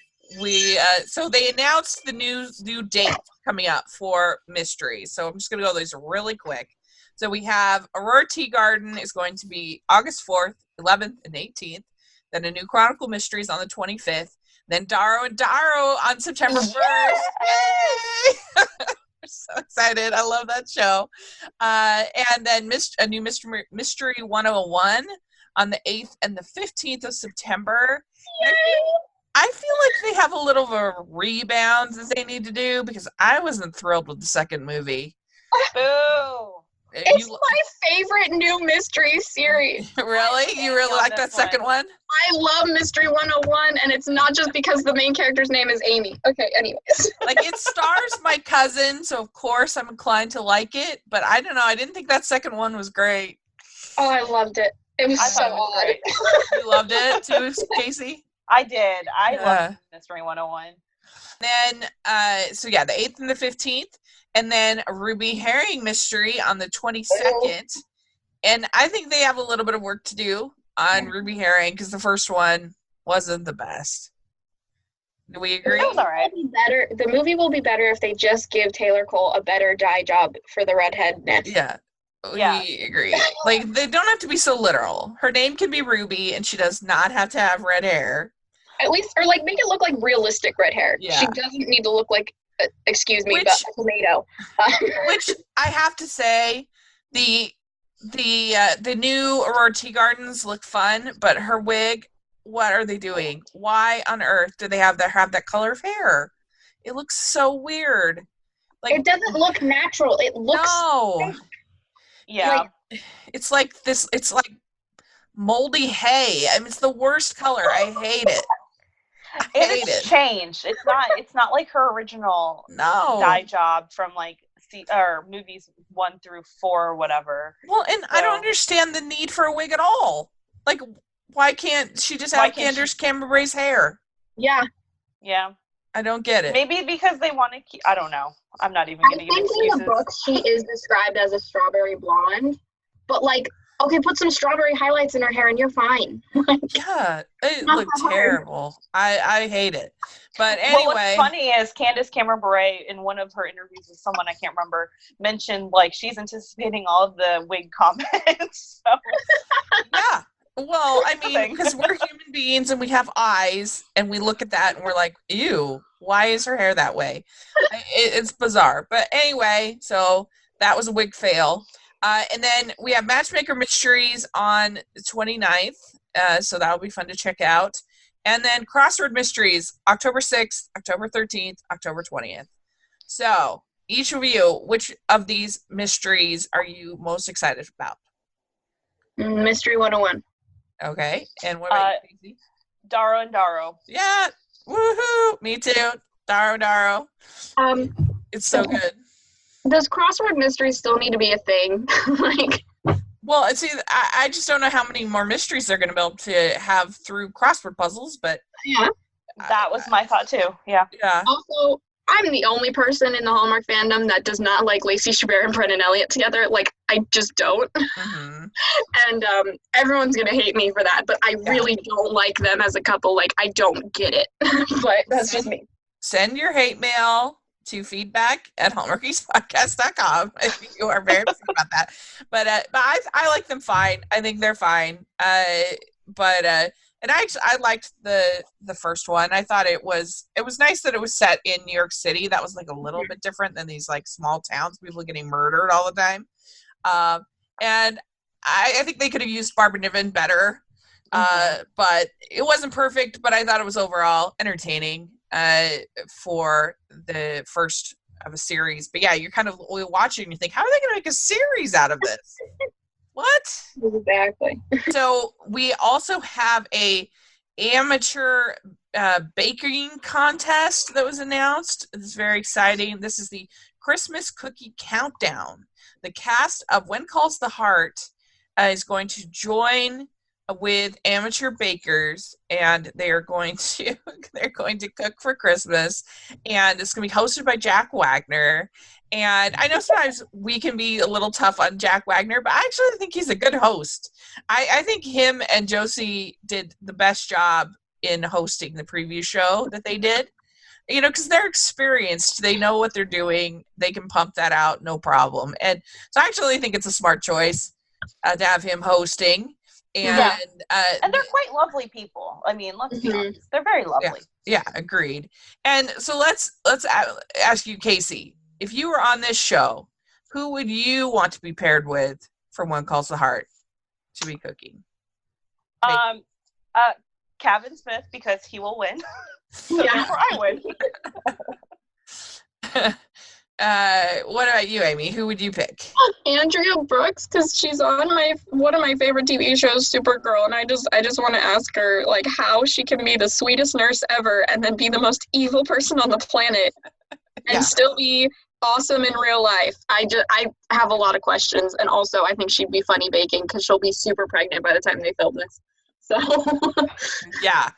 So they announced the new date coming up for Mystery. So I'm just gonna go these really quick. So we have Aurora Tea Garden is going to be August 4th, 11th, and 18th. Then a new Chronicle Mysteries on the 25th. Then Darrow and Darrow on September 1st. Yay! We're so excited. I love that show. And then a new Mystery 101 on the 8th and the 15th of September. I feel like they have a little of a rebound that they need to do, because I wasn't thrilled with the second movie.
Boo!
It's my favorite new mystery series.
Really? You really like that second one?
I love Mystery 101, and it's not just because the main character's name is Amy. Okay, anyways.
Like, it stars my cousin, so of course I'm inclined to like it, but I don't know. I didn't think that second one was great.
Oh, I loved it. It was so odd.
You loved it too, Kaycee?
I did. I love Mystery 101.
Then, the 8th and the 15th, and then a Ruby Herring Mystery on the 22nd. And I think they have a little bit of work to do on Ruby Herring, because the first one wasn't the best. Do we agree?
It was all right.
The movie will be better if they just give Taylor Cole a better dye job for the redheadness.
Yeah. We agree. Like, they don't have to be so literal. Her name can be Ruby, and she does not have to have red hair.
At least, or like, make it look like realistic red hair.
Yeah.
She doesn't need to look like, excuse me, but a tomato.
Which I have to say, the new Aurora Tea Gardens look fun, but her wig, what are they doing? Why on earth do they have that color of hair? It looks so weird. Like,
it doesn't look natural. It looks
no.
Yeah.
Like, it's like this. It's like moldy hay. I mean, it's the worst color. I hate it.
It's changed. It's not like her original dye job from like or movies 1 through 4 or whatever.
Well, and I don't understand the need for a wig at all. Like, why can't she just have Candace Cameron Bre's hair?
Yeah.
Yeah.
I don't get it.
Maybe because they want to keep, I don't know. I'm not even going to give excuses.
I think in the book she is described as a strawberry blonde, but like, okay, put some strawberry highlights in her hair and you're fine.
Yeah, it looked terrible. I hate it. But anyway.
Well, what's funny is Candace Cameron Bure, in one of her interviews with someone I can't remember, mentioned like she's anticipating all of the wig comments. So.
Yeah. Well, I mean, because we're human beings and we have eyes and we look at that and we're like, ew, why is her hair that way? It's bizarre. But anyway, so that was a wig fail. And then we have Matchmaker Mysteries on the 29th. So that'll be fun to check out. And then Crossword Mysteries, October 6th, October 13th, October 20th. So each of you, which of these mysteries are you most excited about?
Mystery 101.
Okay. And what about you,
Darrow and Darrow.
Yeah. Woohoo. Me too. Darrow. It's so good.
Does crossword mysteries still need to be a thing? Like,
well, see, I just don't know how many more mysteries they're going to be able to have through crossword puzzles, but
yeah,
that was my thought too. Yeah.
Also, I'm the only person in the Hallmark fandom that does not like Lacey Chabert and Brennan Elliott together. Like, I just don't.
Mm-hmm.
And everyone's going to hate me for that, but I really don't like them as a couple. Like, I don't get it. But that's just me.
Send your hate mail to feedback@hallmarkiespodcast.com if you are very upset about that. But I like them fine. I think they're fine. And I liked the first one. I thought it was nice that it was set in New York City. That was like a little bit different than these like small towns, people getting murdered all the time. And I think they could have used Barbara Niven better. But it wasn't perfect, but I thought it was overall entertaining for the first of a series. But yeah, you're kind of watching and you think, how are they going to make a series out of this? What?
Exactly.
So we also have a amateur baking contest that was announced. It's very exciting. This is the Christmas Cookie Countdown. The cast of When Calls the Heart is going to join with amateur bakers, and they're going to cook for Christmas, and it's going to be hosted by Jack Wagner. And I know sometimes we can be a little tough on Jack Wagner, but I actually think he's a good host. I think him and Josie did the best job in hosting the preview show that they did, because they're experienced. They know what they're doing. They can pump that out, no problem. And so I actually think it's a smart choice to have him hosting. And
and they're quite lovely people. I mean, let's be honest, they're very lovely.
Yeah, agreed. And so let's ask you, Kaycee, if you were on this show, who would you want to be paired with for One Calls the Heart to be cooking?
Kevin Smith, because he will win. So therefore I would.
What about you, Amy? Who would you pick?
Andrea Brooks, because she's on one of my favorite TV shows, Supergirl, and I just want to ask her like how she can be the sweetest nurse ever and then be the most evil person on the planet and still be awesome in real life. I have a lot of questions, and also I think she'd be funny baking because she'll be super pregnant by the time they film this. So
yeah,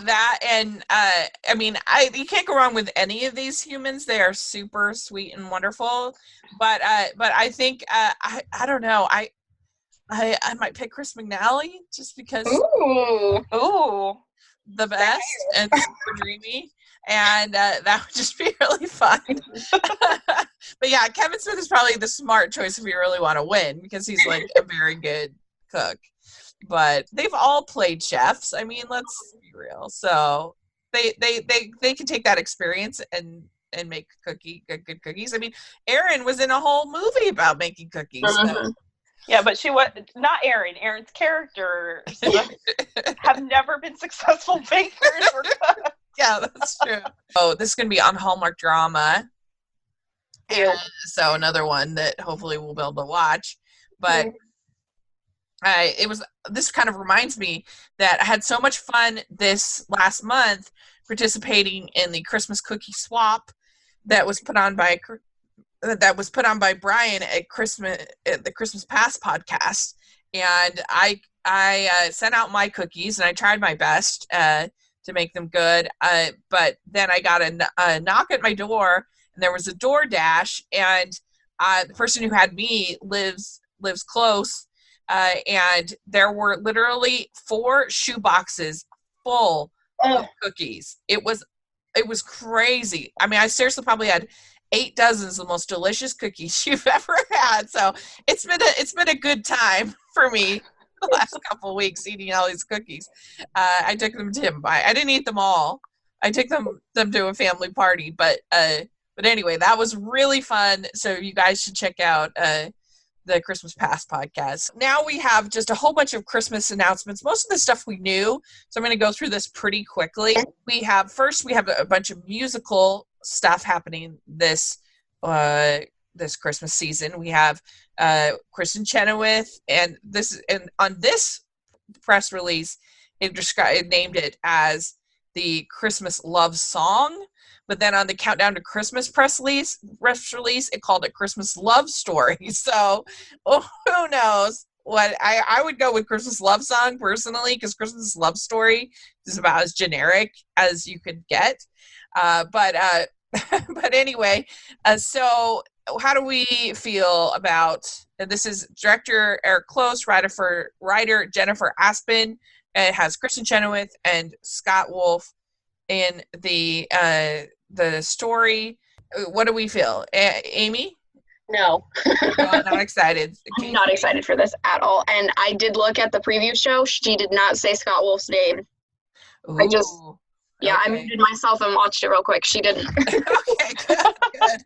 that, and I mean, you can't go wrong with any of these humans. They are super sweet and wonderful. But I think I don't know. I might pick Chris McNally just because
ooh,
the best and super dreamy, and that would just be really fun. But yeah, Kevin Smith is probably the smart choice if you really want to win because he's like a very good cook. But they've all played chefs. I mean, let's be real. So they can take that experience and make good cookies. I mean, Erin was in a whole movie about making cookies. So.
Yeah, but she was not Erin. Erin's character have never been successful bakers or cooks.
Yeah, that's true. Oh, this is going to be on Hallmark Drama. And so another one that hopefully we'll be able to watch. But this kind of reminds me that I had so much fun this last month participating in the Christmas cookie swap that was put on by that was put on by Brian at Christmas, at the Christmas Past podcast, and I sent out my cookies and I tried my best to make them good. But then I got a knock at my door, and there was a DoorDash, and the person who had me lives close, and there were literally 4 shoe boxes full of cookies. It was crazy. I mean, I seriously probably had 8 dozens of the most delicious cookies you've ever had. So it's been a good time for me the last couple of weeks eating all these cookies. I took them to him. I didn't eat them all. I took them to a family party, but anyway, that was really fun. So you guys should check out the Christmas Past podcast. Now we have just a whole bunch of Christmas announcements. Most of the stuff we knew, so I'm going to go through this pretty quickly. We have a bunch of musical stuff happening this Christmas season. We have Kristen Chenoweth, and on this press release, it named it as the Christmas Love Song. But then on the Countdown to Christmas press release, it called it Christmas Love Story. So who knows what I would go with Christmas Love Song personally, because Christmas Love Story is about as generic as you could get. But anyway, so how do we feel about, and this is director Eric Close, writer Jennifer Aspin. It has Kristen Chenoweth and Scott Wolf in the story. What do we feel? Amy?
No.
Not excited.
I'm not excited for this at all. And I did look at the preview show. She did not say Scott Wolf's name.
Ooh,
okay. I muted myself and watched it real quick. She didn't.
Okay, good.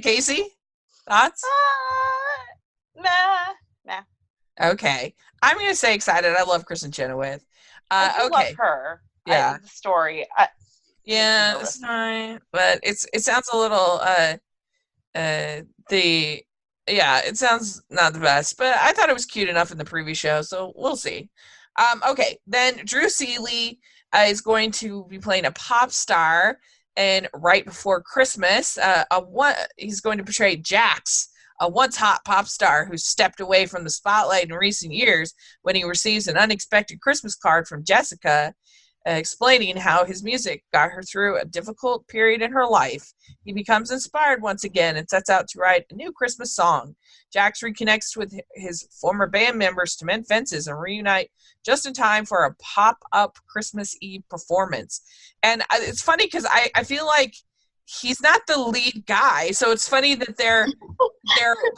Kaycee, thoughts?
Nah.
Okay. I'm going to say excited. I love Kristen Chenoweth.
I
okay.
love her.
Yeah.
The story.
Yeah, it's fine, but it sounds a little it sounds not the best, but I thought it was cute enough in the preview show, so we'll see. Okay, then Drew Seeley is going to be playing a pop star, and right before Christmas, he's going to portray Jax, a once hot pop star who stepped away from the spotlight in recent years when he receives an unexpected Christmas card from Jessica, explaining how his music got her through a difficult period in her life. He becomes inspired once again and sets out to write a new Christmas song. Jax reconnects with his former band members to mend fences and reunite just in time for a pop-up Christmas Eve performance. And it's funny because I feel like he's not the lead guy, so it's funny that they're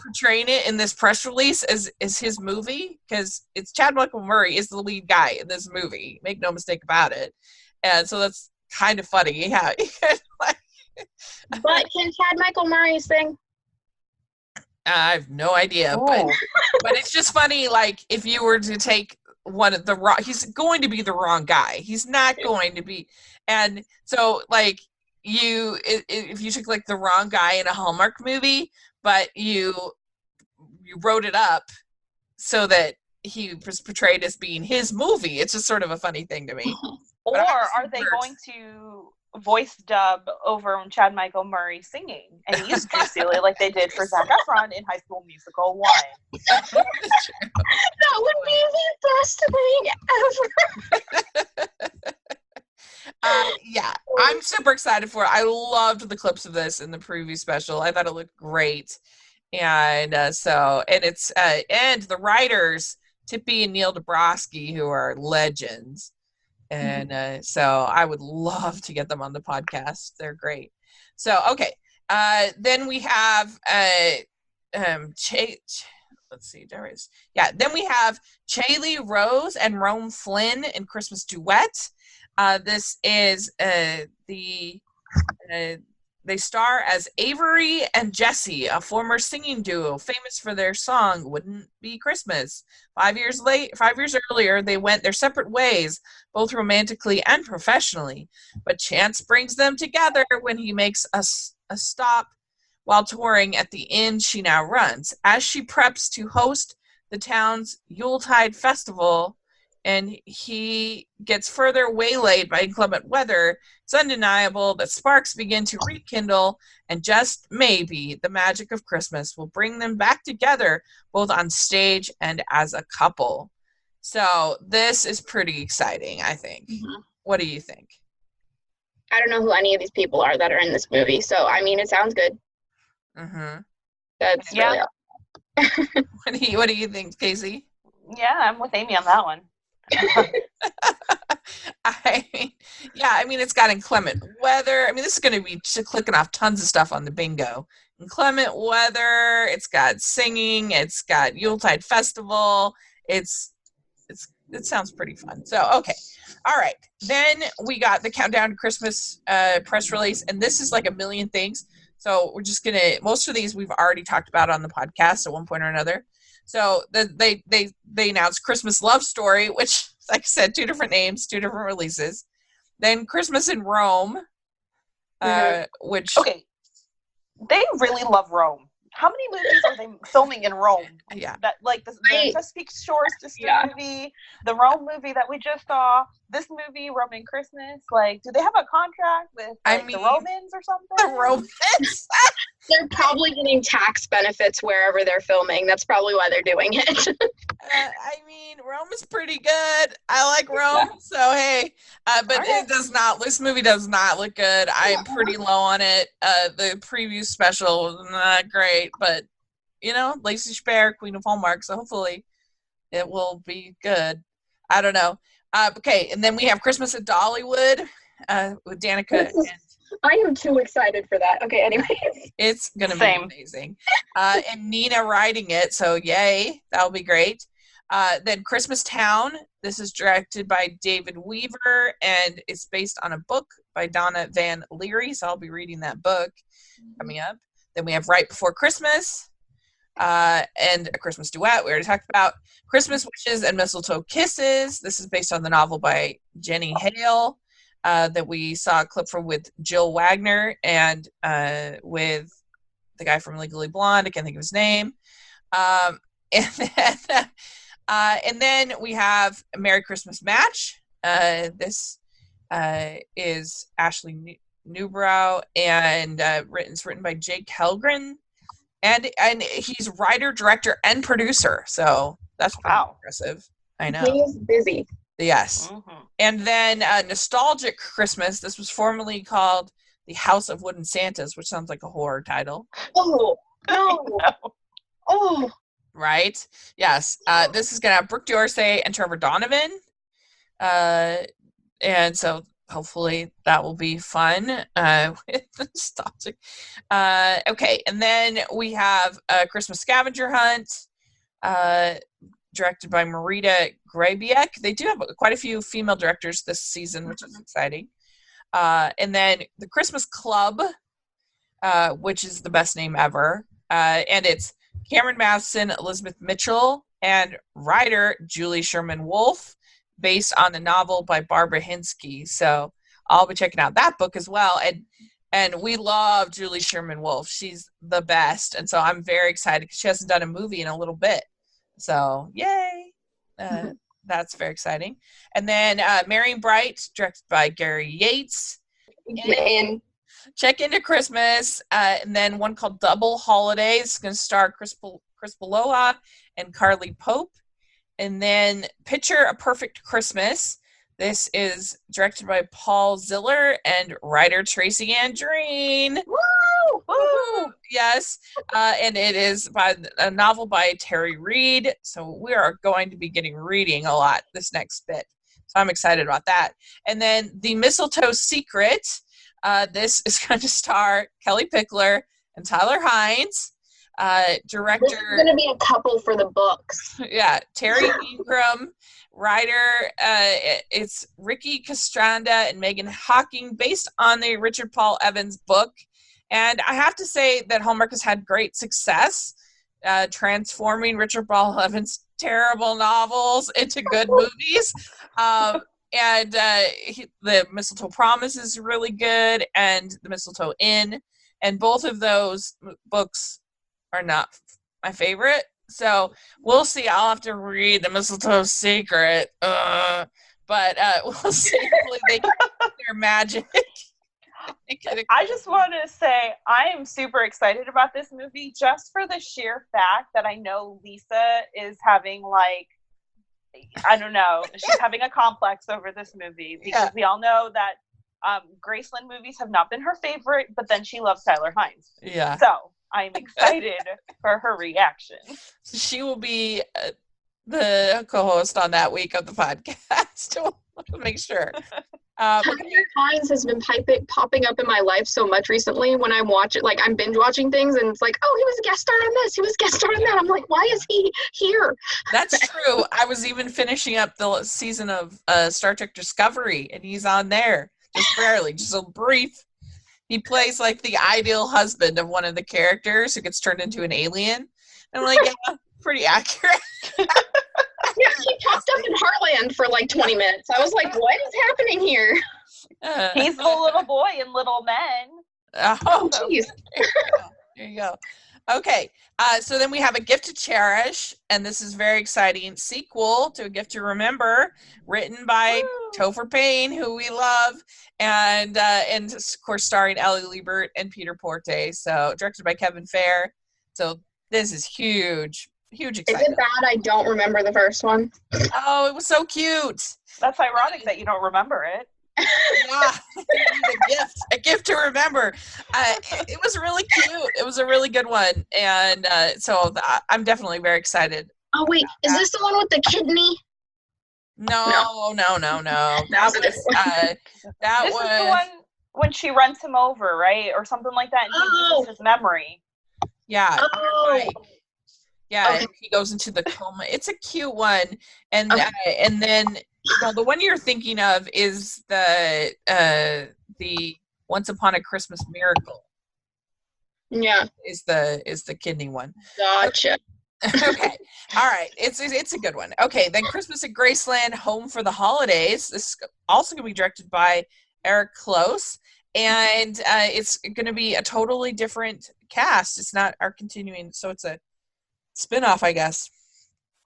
portraying it in this press release as his movie, because it's Chad Michael Murray is the lead guy in this movie. Make no mistake about it. And so that's kind of funny. Yeah.
But can Chad Michael Murray sing?
I have no idea, but it's just funny. Like, if you were to take one of the wrong, he's going to be the wrong guy. He's not going to be, and so like. If you took like the wrong guy in a Hallmark movie, but you wrote it up so that he was portrayed as being his movie, it's just sort of a funny thing to me.
Or are they going to voice dub over Chad Michael Murray singing and use Drew Seeley like they did for Zac Efron in High School Musical 1?
That would be the best thing ever.
Yeah, I'm super excited for it. I loved the clips of this in the preview special. I thought it looked great. And and the writers, Tippy and Neil Dabrowski, who are legends. And so I would love to get them on the podcast. They're great. So, okay. Then we have let's see, there is. Yeah, then we have Chaley Rose and Rome Flynn in Christmas Duet. This is they star as Avery and Jesse, a former singing duo famous for their song "Wouldn't Be Christmas." 5 years earlier, they went their separate ways, both romantically and professionally. But chance brings them together when he makes a stop while touring at the inn she now runs. As she preps to host the town's Yuletide festival and he gets further waylaid by inclement weather, it's undeniable that sparks begin to rekindle, and just maybe the magic of Christmas will bring them back together, both on stage and as a couple. So this is pretty exciting, I think.
Mm-hmm.
What do you think?
I don't know who any of these people are that are in this movie, so I mean, it sounds good.
Mm-hmm.
That's really all.
What do you think, Kaycee?
Yeah, I'm with Amy on that one.
I mean, it's got inclement weather. I mean, this is going to be clicking off tons of stuff on the bingo. Inclement weather. It's got singing. It's got Yuletide Festival. It sounds pretty fun. So, okay. All right. Then we got the Countdown to Christmas press release, and this is like a million things. So we're just going to, most of these we've already talked about on the podcast at one point or another. So they announced Christmas Love Story, which, like I said, 2 different names, 2 different releases. Then Christmas in Rome, which...
Okay. They really love Rome. How many movies are they filming in Rome?
Yeah.
That like the Chesapeake Shores sister movie, the Rome movie that we just saw, this movie, Roman Christmas. Like, do they have a contract with the Romans or something?
The Romans?
They're probably getting tax benefits wherever they're filming. That's probably why they're doing it.
I mean, Rome is pretty good. I like Rome, so hey. But it does not. This movie does not look good. I'm pretty low on it. The preview special was not great, but Lacey Chabert, Queen of Hallmark, so hopefully it will be good. I don't know. Okay, and then we have Christmas at Dollywood with Danica.
I am too excited for that. Okay, anyways.
It's going to be amazing. And Nina writing it, so yay. That'll be great. Then Christmas Town. This is directed by David Weaver, and it's based on a book by Donna Van Leary, so I'll be reading that book coming up. Then we have Right Before Christmas, and A Christmas Duet, we already talked about. Christmas Wishes and Mistletoe Kisses. This is based on the novel by Jenny Hale. That we saw a clip from with Jill Wagner and with the guy from Legally Blonde. I can't think of his name. And then we have a Merry Christmas Match. This is Ashley Newbrow, and it's written by Jake Helgren. And he's writer, director, and producer. So that's pretty impressive. I know.
He is busy.
Yes. Mm-hmm. And then Nostalgic Christmas. This was formerly called The House of Wooden Santas, which sounds like a horror title.
Oh, no. Oh.
Right? Yes. This is going to have Brooke D'Orsay and Trevor Donovan. And so hopefully that will be fun with Nostalgic. Okay. And then we have Christmas Scavenger Hunt. Directed by Marita Grabiek. They do have quite a few female directors this season, which is exciting. And then The Christmas Club, which is the best name ever. And it's Cameron Matheson, Elizabeth Mitchell, and writer Julie Sherman Wolfe, based on the novel by Barbara Hinsky. So I'll be checking out that book as well. And we love Julie Sherman Wolfe. She's the best. And so I'm very excited because she hasn't done a movie in a little bit. So, yay. That's very exciting. And then Marion Bright, directed by Gary Yates.
Man.
Check Into Christmas. And then one called Double Holidays. It's going to star Chris Beloa and Carly Pope. And then Picture a Perfect Christmas. This is directed by Paul Ziller and writer Tracy Ann Dreen.
Woo!
Woo! Yes. And it is by a novel by Terry Reid. So we are going to be reading a lot this next bit. So I'm excited about that. And then The Mistletoe Secret. This is going to star Kelly Pickler and Tyler Hines. Director.
This is going to be a couple for the books.
Yeah. Terry Ingram. Writer, it's Ricky Castranda and Megan Hawking, based on the Richard Paul Evans book. And I have to say that Hallmark has had great success transforming Richard Paul Evans' terrible novels into good movies. And the Mistletoe Promise is really good, and The Mistletoe Inn. And both of those books are not my favorite. So we'll see. I'll have to read the Mistletoe Secret. But we'll see. Hopefully they can do their magic.
I just want to say I am super excited about this movie just for the sheer fact that I know Lisa is having I don't know, she's having a complex over this movie because we all know that Graceland movies have not been her favorite, but then she loves Tyler Hines.
Yeah.
So I'm excited for her reaction.
She will be the co-host on that week of the podcast. We'll make sure.
Tyler Hines has been popping up in my life so much recently when I watch it. Like, I'm binge watching things and it's like, oh, he was a guest star on this. He was a guest star on that. I'm like, why is he here?
That's true. I was even finishing up the season of Star Trek Discovery, and he's on there. Just barely, just a brief. He plays like the ideal husband of one of the characters who gets turned into an alien. And I'm like, yeah, pretty accurate.
Yeah, he popped up in Heartland for like 20 minutes. I was like, what is happening here?
He's the little boy in Little Men.
Oh,
jeez.
There you go. Okay, so then we have A Gift to Cherish, and this is very exciting. Sequel to A Gift to Remember, written by Topher Payne, who we love, and of course starring Ellie Liebert and Peter Porte. So directed by Kevin Fair. So this is huge. Huge excitement.
Is it bad I don't remember the first one?
Oh, it was so cute.
That's ironic that you don't remember it.
Yeah, a gift to remember. It was really cute. It was a really good one, and so I'm definitely very excited.
Oh wait, is this the one with the kidney?
No. That was
this is the one when she runs him over, right, or something like that, and he loses his memory.
Yeah.
Oh.
Right. Yeah,
okay.
And he goes into the coma. It's a cute one, and then the one you're thinking of is the Once Upon a Christmas Miracle.
Yeah,
is the kidney one.
Gotcha.
Okay, all right. It's a good one. Okay, then Christmas at Graceland, Home for the Holidays. This is also going to be directed by Eric Close, and it's going to be a totally different cast. It's not our continuing, so it's a spin-off, I guess.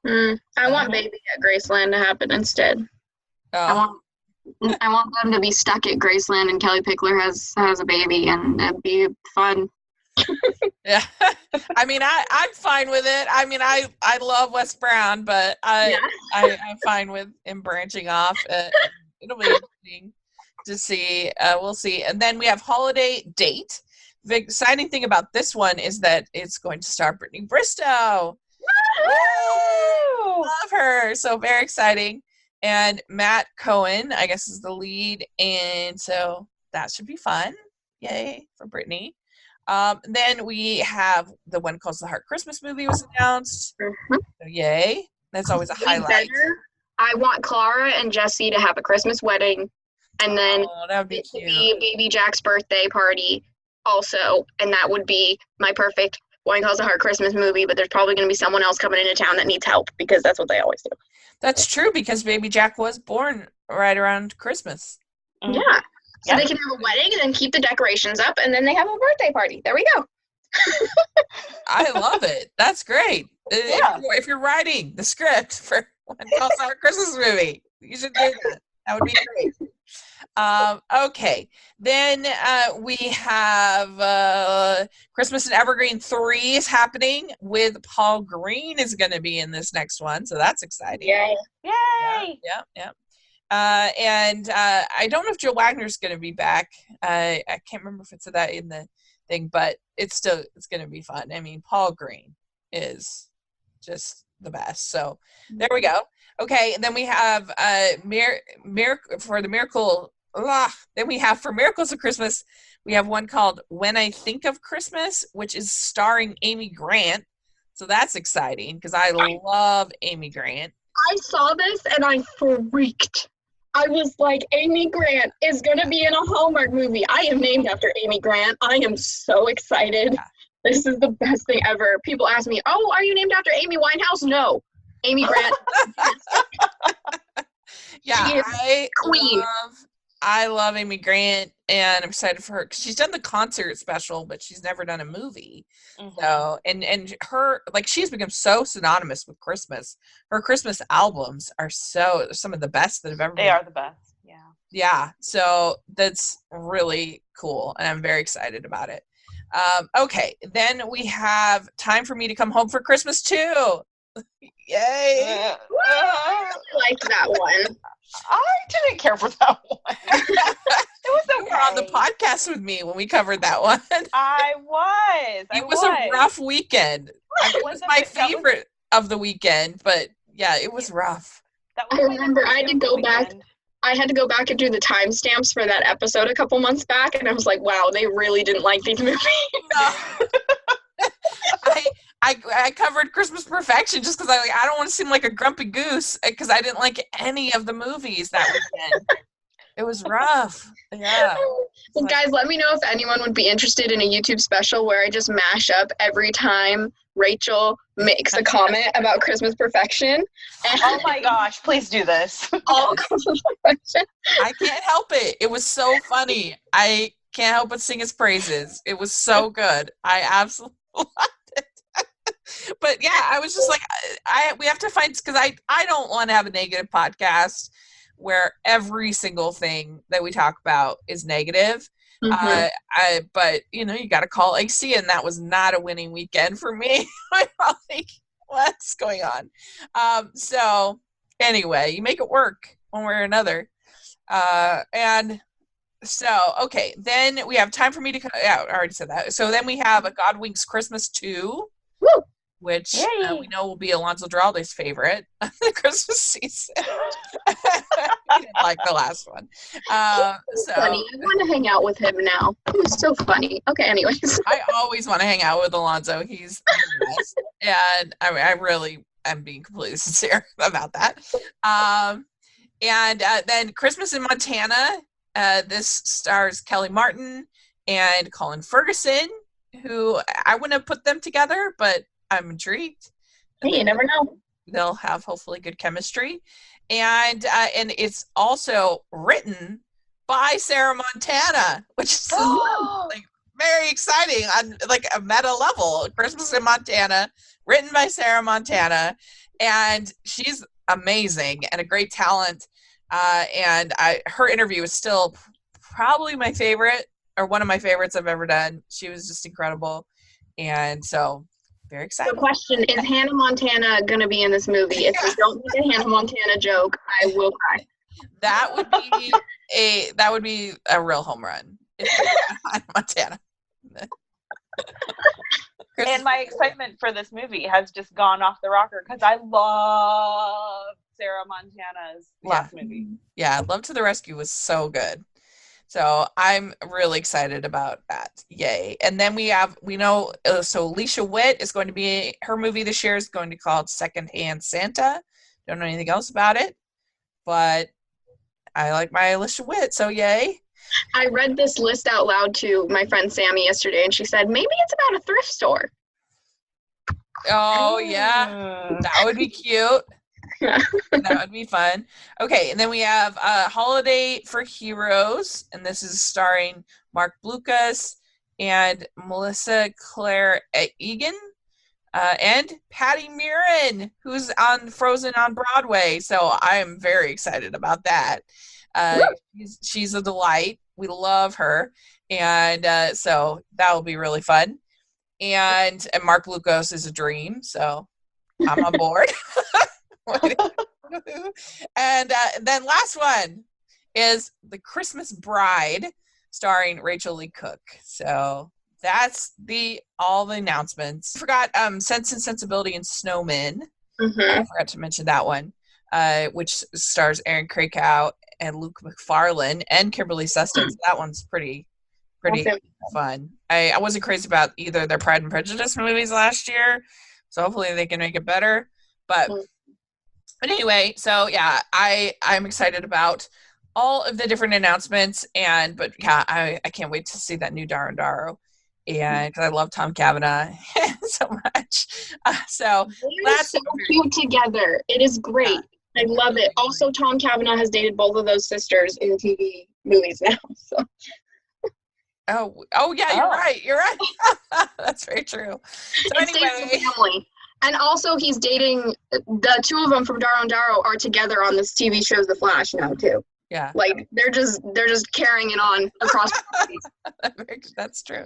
I want Baby at Graceland to happen instead.
Oh.
I want them to be stuck at Graceland and Kelly Pickler has a baby, and it'd be fun.
Yeah. I mean, I'm fine with it. I mean, I love Wes Brown, but I'm fine with him branching off. It'll be interesting to see. We'll see. And then we have Holiday Date. The exciting thing about this one is that it's going to star Brittany Bristow. Woo! Love her. So very exciting. And Matt Cohen, I guess, is the lead. And so that should be fun. Yay for Brittany. Then we have the When Calls the Heart Christmas movie was announced.
Mm-hmm.
So yay. That's always a highlight.
I want Clara and Jesse to have a Christmas wedding. And then
that would be cute.
Baby Jack's birthday party also, and that would be my perfect Wine Calls a Heart Christmas movie, but there's probably going to be someone else coming into town that needs help because that's what they always do.
That's true because Baby Jack was born right around Christmas.
Mm-hmm. Yeah. So they can have a wedding and then keep the decorations up and then they have a birthday party. There we go.
I love it. That's great.
Yeah.
If you're writing the script for Wine Calls a Heart Christmas movie, you should do that. That would be great. Okay, then we have Christmas in Evergreen 3 is happening with Paul Green is going to be in this next one, so that's exciting.
Yay!
Yeah. And I don't know if Joe Wagner's going to be back. I can't remember if it's that in the thing, but it's going to be fun. I mean, Paul Green is just the best. So there we go. Okay, and then we have for the Miracle. Then we have for Miracles of Christmas, we have one called When I Think of Christmas, which is starring Amy Grant. So that's exciting because I love Amy Grant.
I saw this and I freaked. I was like, Amy Grant is going to be in a Hallmark movie. I am named after Amy Grant. I am so excited. Yeah. This is the best thing ever. People ask me, oh, are you named after Amy Winehouse? No. Amy Grant.
Yeah, I
queen.
I love Amy Grant, and I'm excited for her because she's done the concert special, but she's never done a movie.
Mm-hmm.
So, and her, like, she's become so synonymous with Christmas. Her Christmas albums are some of the best that have ever
They are the best. Yeah.
Yeah, so that's really cool, and I'm very excited about it. Okay, then we have Time for Me to Come Home for Christmas too. Yay!
I liked that one.
I didn't care for that one. It was okay.
You were on the podcast with me when we covered that one.
I was.
It was a rough weekend. It was my favorite of the weekend, but yeah, it was rough.
I remember I had to go back. I had to go back and do the timestamps for that episode a couple months back, and I was like, wow, they really didn't like these movies.
No. I covered Christmas Perfection just because I don't want to seem like a grumpy goose because I didn't like any of the movies that weekend. It was rough. Yeah.
Well, guys, let me know if anyone would be interested in a YouTube special where I just mash up every time Rachel makes a comment about Christmas Perfection.
And oh my gosh, please do this.
All Christmas Perfection.
I can't help it. It was so funny. I can't help but sing his praises. It was so good. I absolutely loved it. But yeah, I was just like, we have to find, because I don't want to have a negative podcast where every single thing that we talk about is negative.
Mm-hmm.
But you got to call AC, and that was not a winning weekend for me. I'm like, what's going on? So anyway, you make it work one way or another. And so, okay, then we have Time for Me to come. Yeah, I already said that. So then we have A God Winks Christmas 2.
Woo!
Which we know will be Alonso Duralde's favorite of the Christmas season. He didn't like the last one. So
funny. I want to hang out with him now. He was so funny. Okay, anyways.
I always want to hang out with Alonso. He's the best. And I really am being completely sincere about that. And then Christmas in Montana. This stars Kelly Martin and Colin Ferguson, who I wouldn't have put them together, but I'm intrigued.
Hey, you never know.
They'll have hopefully good chemistry. And it's also written by Sarah Montana, which is like very exciting on like a meta level. Christmas in Montana, written by Sarah Montana, and she's amazing and a great talent. And her interview is still probably my favorite, or one of my favorites I've ever done. She was just incredible, and so very excited.
The question is, Hannah Montana going to be in this movie? If we don't make a Hannah Montana joke, I will cry.
That would be a real home run. Hannah Montana.
And my excitement for this movie has just gone off the rocker because I love Sarah Montana's last movie.
Yeah, Love to the Rescue was so good. So I'm really excited about that. Yay. And then we know, so Alicia Witt is going to be, her movie this year is going to be called Secondhand Santa. Don't know anything else about it, but I like my Alicia Witt, so yay.
I read this list out loud to my friend Sammy yesterday, and she said, maybe it's about a thrift store.
Oh, yeah. That would be cute. That would be fun. Okay, and then we have Holiday for Heroes, and this is starring Mark Blucas and Melissa Claire Egan and Patty Murin, who's on Frozen on Broadway. So I am very excited about that. She's a delight. We love her, and so that will be really fun. And Mark Blucas is a dream, so I'm on board. And then last one is The Christmas Bride, starring Rachel Lee Cook. So that's all the announcements. I forgot Sense and Sensibility and Snowmen.
Mm-hmm.
I forgot to mention that one, which stars Aaron Krakow and Luke McFarlane and Kimberly Sustance. That one's pretty fun. I wasn't crazy about either their Pride and Prejudice movies last year, so hopefully they can make it better. But anyway, so yeah, I'm excited about all of the different announcements, but yeah, I can't wait to see that new Darren, and because I love Tom Cavanaugh so much. So
that's so cute together. It is great. Yeah. I love it. Also, Tom Cavanaugh has dated both of those sisters in TV movies now. So.
Oh yeah, you're right. That's very true. So
it stays the family. And also he's dating, the two of them from Daro and Daro are together on this TV show The Flash now too.
Yeah.
Like they're just carrying it on across
That's true.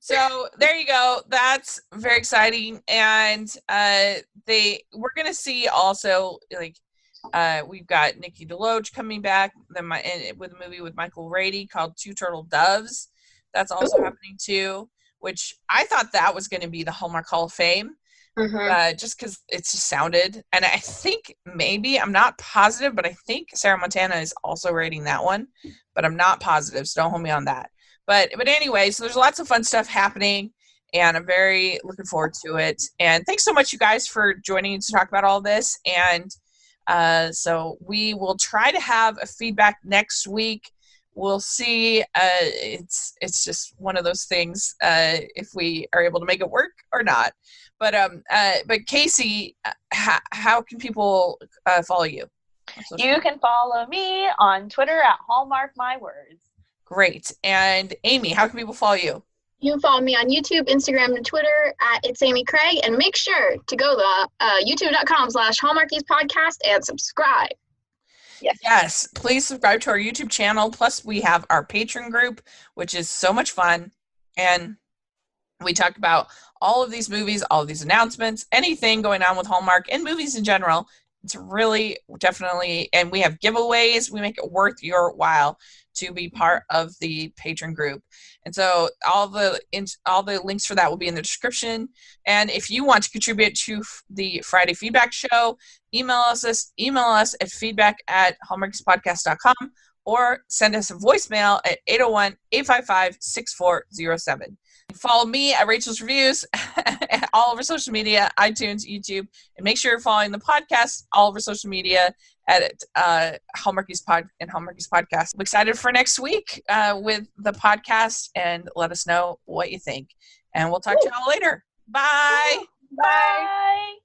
So there you go. That's very exciting. And we're gonna see also, like, we've got Nikki DeLoach coming back with a movie with Michael Rady called Two Turtle Doves. That's also happening too, which I thought that was going to be the Hallmark Hall of Fame. Just because it just sounded, and I think maybe, I'm not positive, but I think Sarah Montana is also rating that one, but I'm not positive, so don't hold me on that. But anyway, so there's lots of fun stuff happening, and I'm very looking forward to it. And thanks so much, you guys, for joining to talk about all this. And so we will try to have a feedback next week. We'll see. It's just one of those things, if we are able to make it work or not. But Kaycee, how can people follow you?
You can follow me on Twitter at Hallmark My Words.
Great. And Amy, how can people follow you?
You can follow me on YouTube, Instagram, and Twitter at It's Amy Craig, and make sure to go to youtube.com/Hallmarkies podcast and subscribe.
Yes, please subscribe to our YouTube channel. Plus, we have our Patreon group, which is so much fun. And we talk about all of these movies, all of these announcements, anything going on with Hallmark and movies in general. It's really definitely, and we have giveaways. We make it worth your while to be part of the Patreon group. And so all the links for that will be in the description. And if you want to contribute to the Friday Feedback Show, email us at feedback@hallmarkiespodcast.com or send us a voicemail at 801-855-6407. Follow me at Rachel's Reviews at all over social media, iTunes, YouTube, and make sure you're following the podcast all over social media at Hallmarkies Podcast. I'm excited for next week with the podcast, and let us know what you think. And we'll talk to you all later. Bye.
Bye.